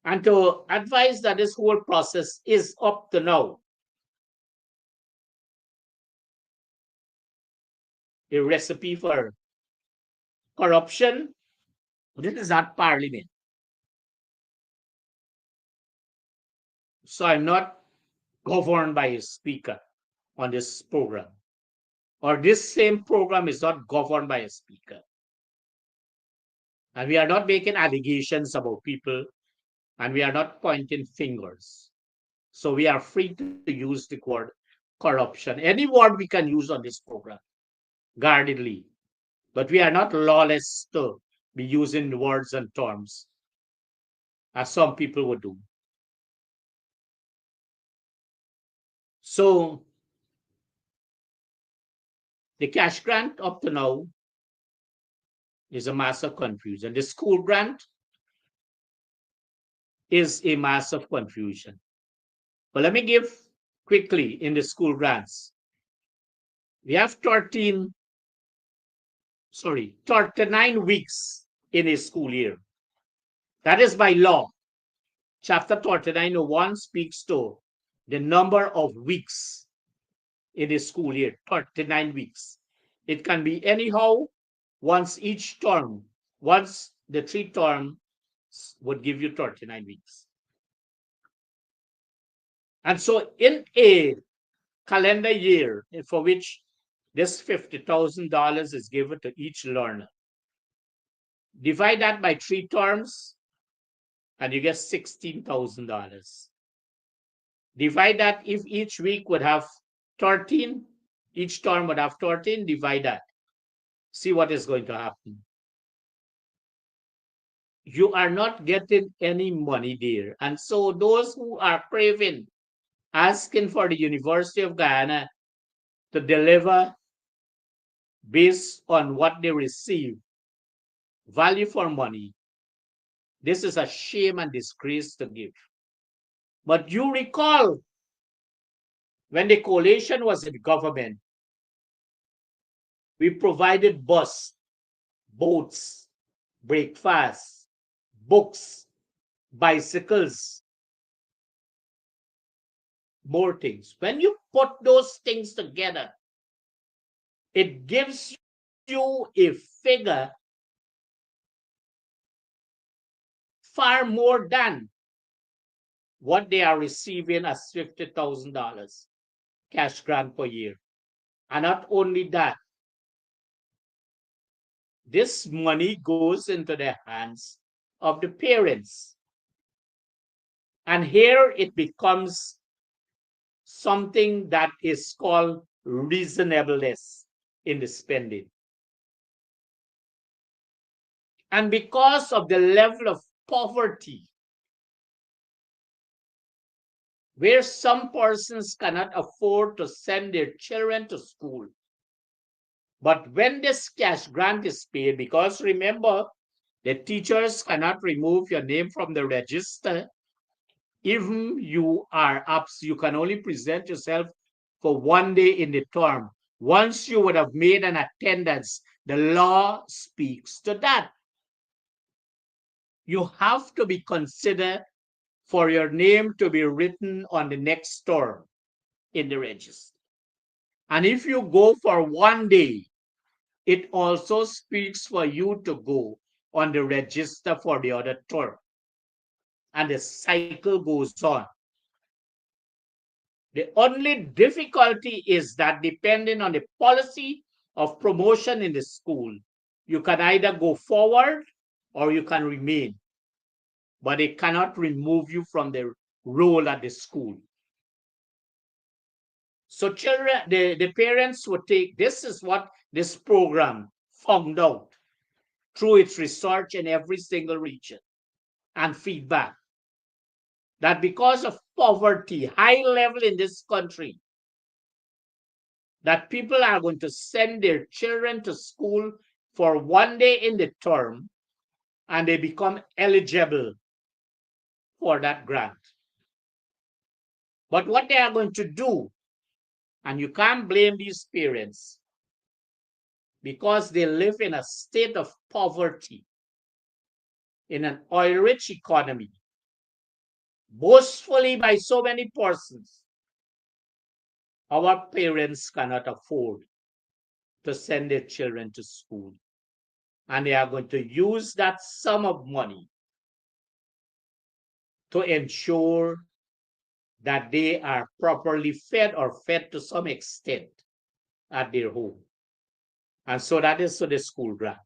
and to advise that this whole process is up to now a recipe for corruption. This is not parliament. So I'm not governed by a speaker on this program. Or this same program is not governed by a speaker. And we are not making allegations about people, and we are not pointing fingers. So we are free to use the word corruption. Any word we can use on this program, guardedly. But we are not lawless to be using words and terms as some people would do. So the cash grant up to now is a mass of confusion. The school grant is a mass of confusion. But let me give quickly in the school grants. We have 39 weeks in a school year. That is by law. Chapter 3901 speaks to the number of weeks in a school year, 39 weeks. It can be anyhow once each term, once the 3 terms would give you 39 weeks. And so in a calendar year for which this $50,000 is given to each learner, divide that by 3 terms and you get $16,000. Divide that, if each week would have 13, each term would have 13, divide that. See what is going to happen. You are not getting any money there. And so those who are craving, asking for the University of Guyana to deliver based on what they receive, value for money, this is a shame and disgrace to give. But you recall when the coalition was in government, we provided bus, boats, breakfast, books, bicycles, more things. When you put those things together, it gives you a figure far more than what they are receiving as $50,000 cash grant per year. And not only that, this money goes into the hands of the parents. And here it becomes something that is called reasonableness in the spending. And because of the level of poverty, where some persons cannot afford to send their children to school, but when this cash grant is paid, because remember, the teachers cannot remove your name from the register. Even you are up, you can only present yourself for 1 day in the term. Once you would have made an attendance, the law speaks to that. You have to be considered for your name to be written on the next term in the register. And if you go for 1 day, it also speaks for you to go on the register for the other term. And the cycle goes on. The only difficulty is that depending on the policy of promotion in the school, you can either go forward or you can remain. but it cannot remove you from the role at the school. So children, the parents would take, this is what this program found out through its research in every single region and feedback, that because of poverty, high level in this country, that people are going to send their children to school for one day in the term and they become eligible for that grant. But what they are going to do, and you can't blame these parents because they live in a state of poverty in an oil-rich economy, boastfully by so many persons. Our parents cannot afford to send their children to school. And they are going to use that sum of money to ensure that they are properly fed or fed to some extent at their home. And so that is to the school grant.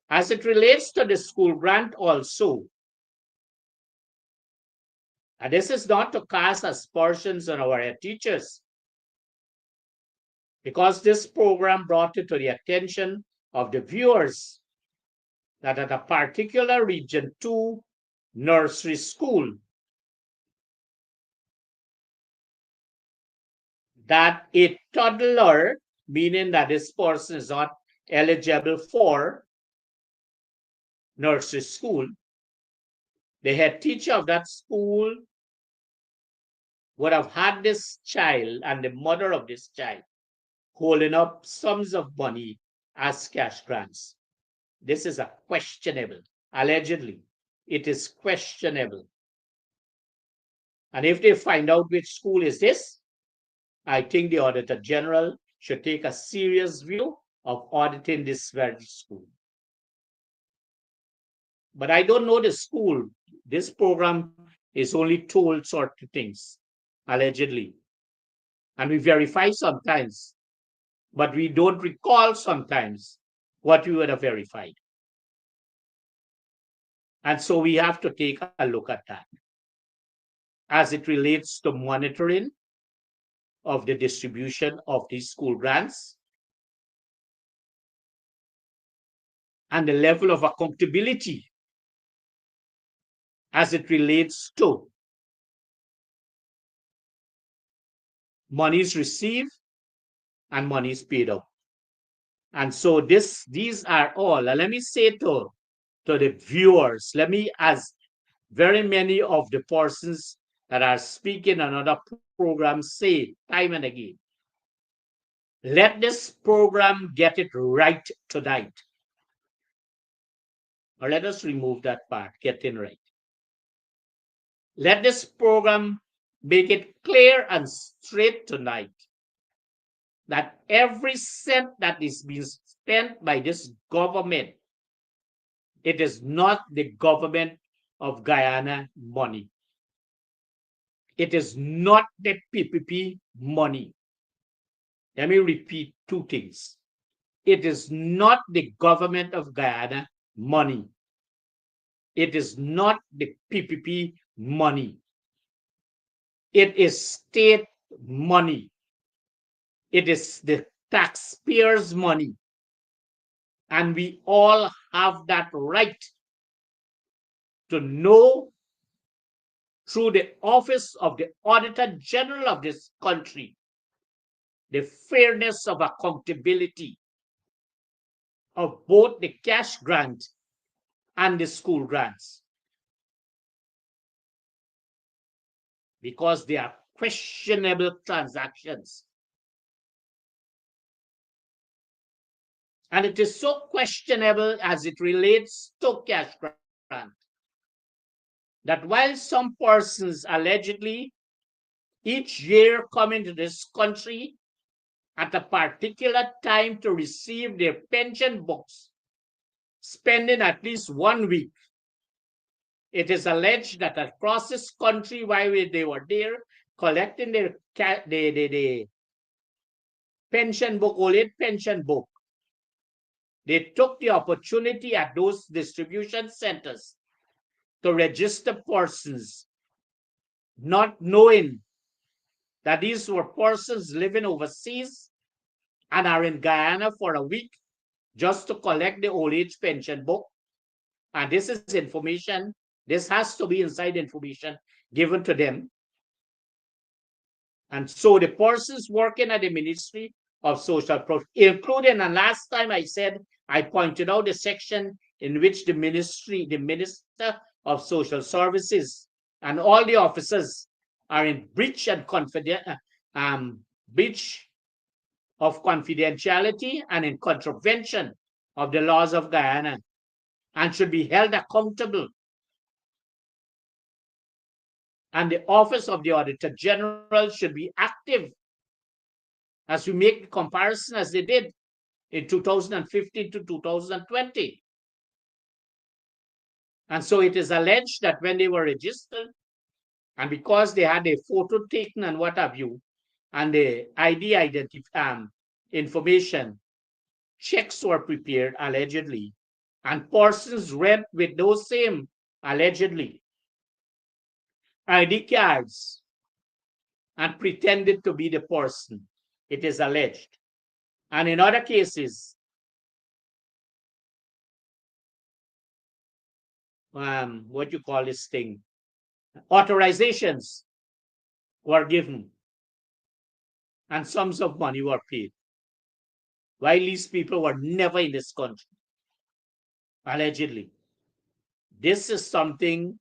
As it relates to the school grant also, and this is not to cast aspersions on our teachers, because this program brought it to the attention of the viewers that at a particular Region 2 nursery school, that a toddler, meaning that this person is not eligible for nursery school, the head teacher of that school would have had this child and the mother of this child holding up sums of money as cash grants. This is a questionable, allegedly, it is questionable. And if they find out which school is this, I think the Auditor General should take a serious view of auditing this very school. But I don't know the school. This program is only told certain things, allegedly. And we verify sometimes, but we don't recall sometimes what we would have verified. And so we have to take a look at that as it relates to monitoring of the distribution of these school grants and the level of accountability as it relates to monies received and monies paid out. And so these are all, and let me say to the viewers, as very many of the persons that are speaking on other programs say time and again, let this program get it right tonight. Or let us remove that part, getting right. Let this program make it clear and straight tonight that every cent that is being spent by this government, it is not the government of Guyana money. It is not the PPP money. Let me repeat two things. It is not the government of Guyana money. It is not the PPP money. It is state money. It is the taxpayers' money. And we all have that right to know through the office of the Auditor General of this country the fairness of accountability of both the cash grant and the school grants, because they are questionable transactions. And it is so questionable as it relates to cash grant that while some persons allegedly each year come into this country at a particular time to receive their pension books, spending at least 1 week, it is alleged that across this country, while they were there collecting their pension book, old age pension book, they took the opportunity at those distribution centers to register persons, not knowing that these were persons living overseas and are in Guyana for a week just to collect the old age pension book. And this is information, this has to be inside information given to them. And so the persons working at the Ministry of Social Protection, including, and last time I pointed out the section in which the Minister of Social Services and all the officers are in breach of confidentiality and in contravention of the laws of Guyana and should be held accountable. And the Office of the Auditor General should be active as we make the comparison as they did in 2015 to 2020. And so it is alleged that when they were registered, and because they had a photo taken and what have you, and the ID information, checks were prepared allegedly, and persons read with those same allegedly ID cards and pretended to be the person. It is alleged. And in other cases, what you call this thing, authorizations were given and sums of money were paid, while these people were never in this country, allegedly. This is something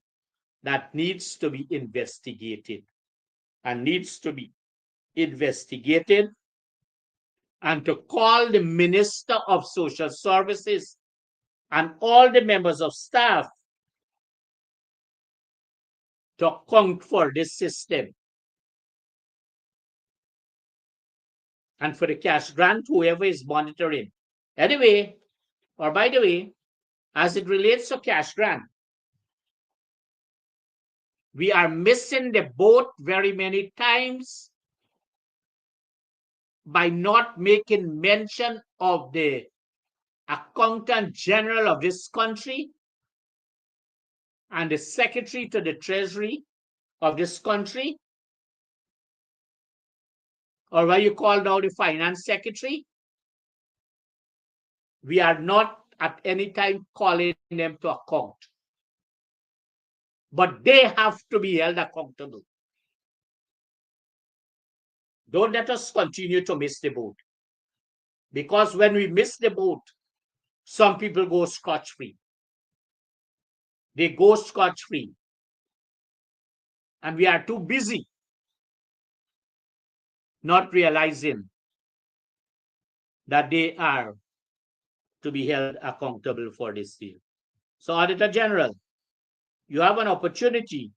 that needs to be investigated and needs to be investigated, and to call the Minister of Social Services and all the members of staff to account for this system. And for the cash grant, whoever is monitoring. Anyway, or by the way, as it relates to cash grant, we are missing the boat very many times by not making mention of the Accountant General of this country and the Secretary to the Treasury of this country, or what you call now the Finance Secretary. We are not at any time calling them to account. But they have to be held accountable. Don't let us continue to miss the boat. Because when we miss the boat, some people go scotch-free. They go scotch-free. And we are too busy not realizing that they are to be held accountable for this deal. So, Auditor General, you have an opportunity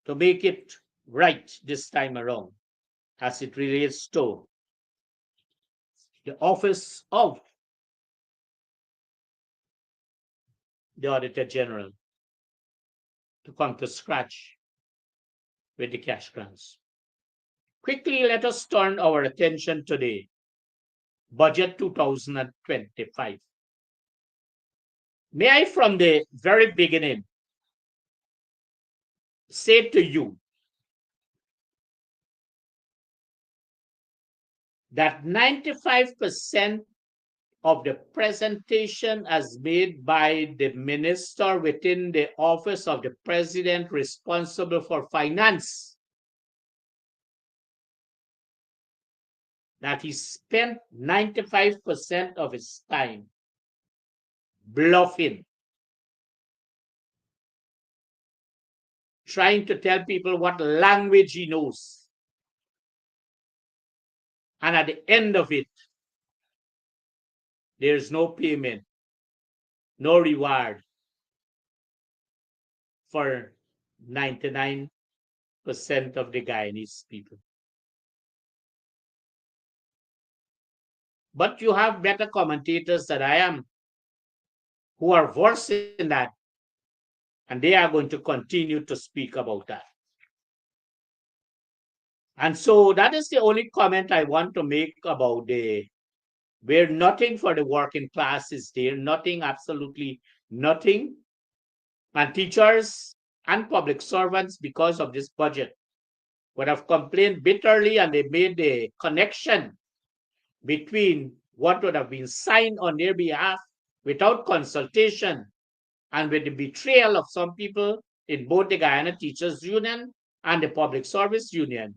to make it right this time around as it relates to the Office of the Auditor General to come to scratch with the cash grants. Quickly, let us turn our attention to the Budget 2025. May I, from the very beginning, say to you that 95% of the presentation as made by the minister within the office of the president responsible for finance, that he spent 95% of his time bluffing, trying to tell people what language he knows. And at the end of it, there's no payment, no reward for 99% of the Guyanese people. But you have better commentators than I am who are versed in that, and they are going to continue to speak about that. And so that is the only comment I want to make about where nothing for the working class is there, nothing, absolutely nothing. And teachers and public servants, because of this budget, would have complained bitterly, and they made the connection between what would have been signed on their behalf without consultation and with the betrayal of some people in both the Guyana Teachers Union and the Public Service Union.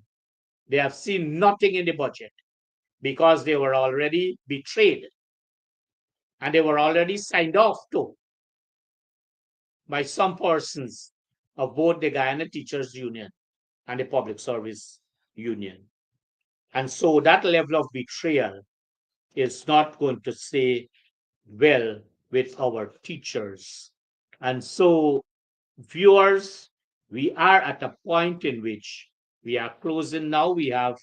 They have seen nothing in the budget because they were already betrayed and they were already signed off to by some persons of both the Guyana Teachers Union and the Public Service Union. And so that level of betrayal is not going to stay well with our teachers. And so, viewers, we are at a point in which we are closing now. We have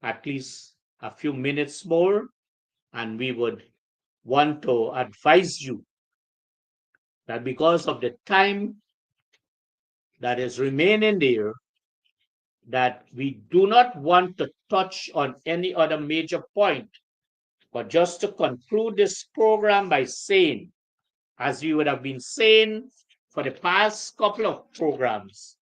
at least a few minutes more, and we would want to advise you that because of the time that is remaining there, that we do not want to touch on any other major point, but just to conclude this program by saying, as we would have been saying for the past couple of programs,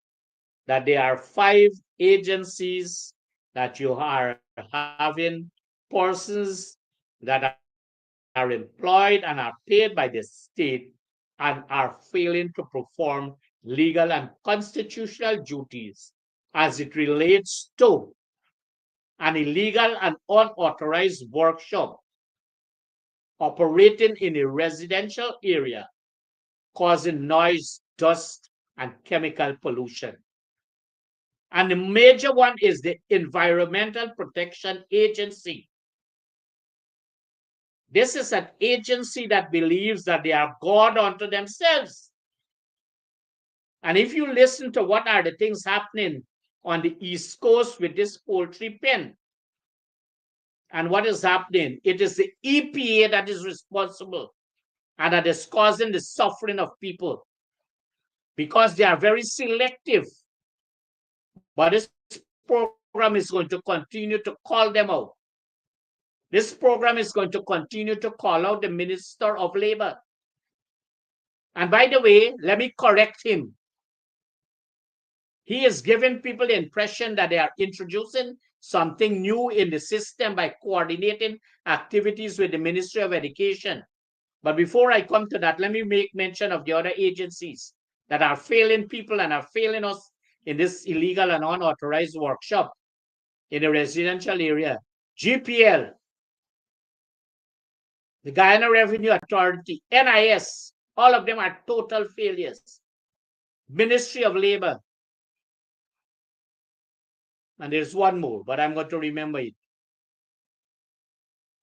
that there are 5 agencies that you are having persons that are employed and are paid by the state and are failing to perform legal and constitutional duties as it relates to an illegal and unauthorized workshop operating in a residential area, causing noise, dust, and chemical pollution. And the major one is the Environmental Protection Agency. This is an agency that believes that they are God unto themselves. And if you listen to what are the things happening on the East Coast with this poultry pen, and what is happening, it is the EPA that is responsible and that is causing the suffering of people because they are very selective. But this program is going to continue to call them out. This program is going to continue to call out the Minister of Labor. And by the way, let me correct him. He is giving people the impression that they are introducing something new in the system by coordinating activities with the Ministry of Education. But before I come to that, let me make mention of the other agencies that are failing people and are failing us in this illegal and unauthorized workshop in the residential area. GPL, the Guyana Revenue Authority, NIS, all of them are total failures. Ministry of Labor. And there's one more, but I'm going to remember it.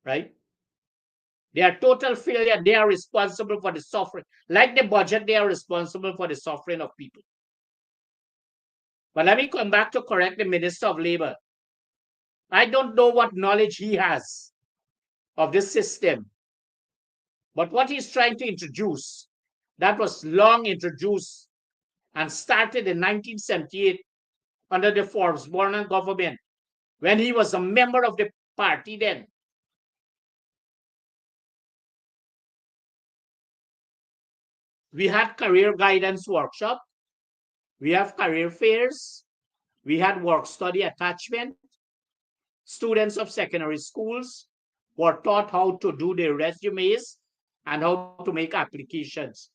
Right? They are total failure. They are responsible for the suffering. Like the budget, they are responsible for the suffering of people. But let me come back to correct the Minister of Labor. I don't know what knowledge he has of this system. But what he's trying to introduce, that was long introduced and started in 1978 under the Forbes-Burnham government, when he was a member of the party then. We had career guidance workshop. We have career fairs. We had work-study attachment. Students of secondary schools were taught how to do their resumes and how to make applications.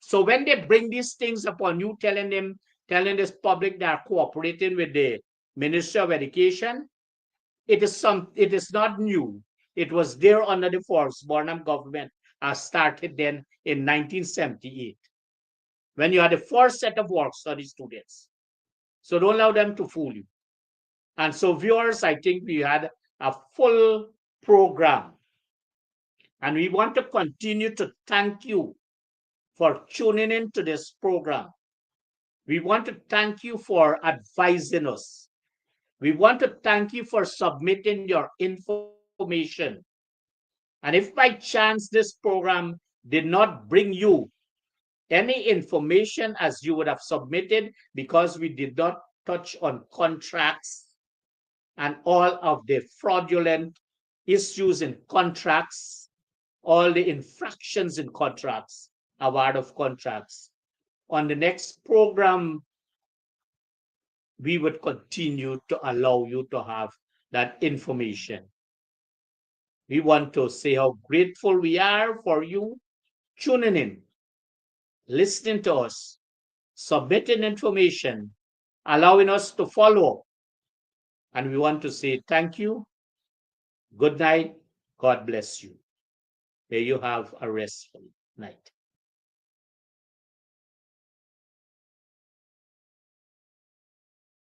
So when they bring these things upon you, telling this public they are cooperating with the Ministry of Education, it is not new. It was there under the Forbes-Burnham government, started then in 1978, when you had the first set of work-study students. So don't allow them to fool you. And so, viewers, I think we had a full program. And we want to continue to thank you for tuning into this program. We want to thank you for advising us. We want to thank you for submitting your information. And if by chance this program did not bring you any information as you would have submitted because we did not touch on contracts and all of the fraudulent issues in contracts, all the infractions in contracts, award of contracts, On the next program, we would continue to allow you to have that information. We want to say how grateful we are for you tuning in, listening to us, submitting information, allowing us to follow. And we want to say thank you, good night, God bless you. May you have a restful night.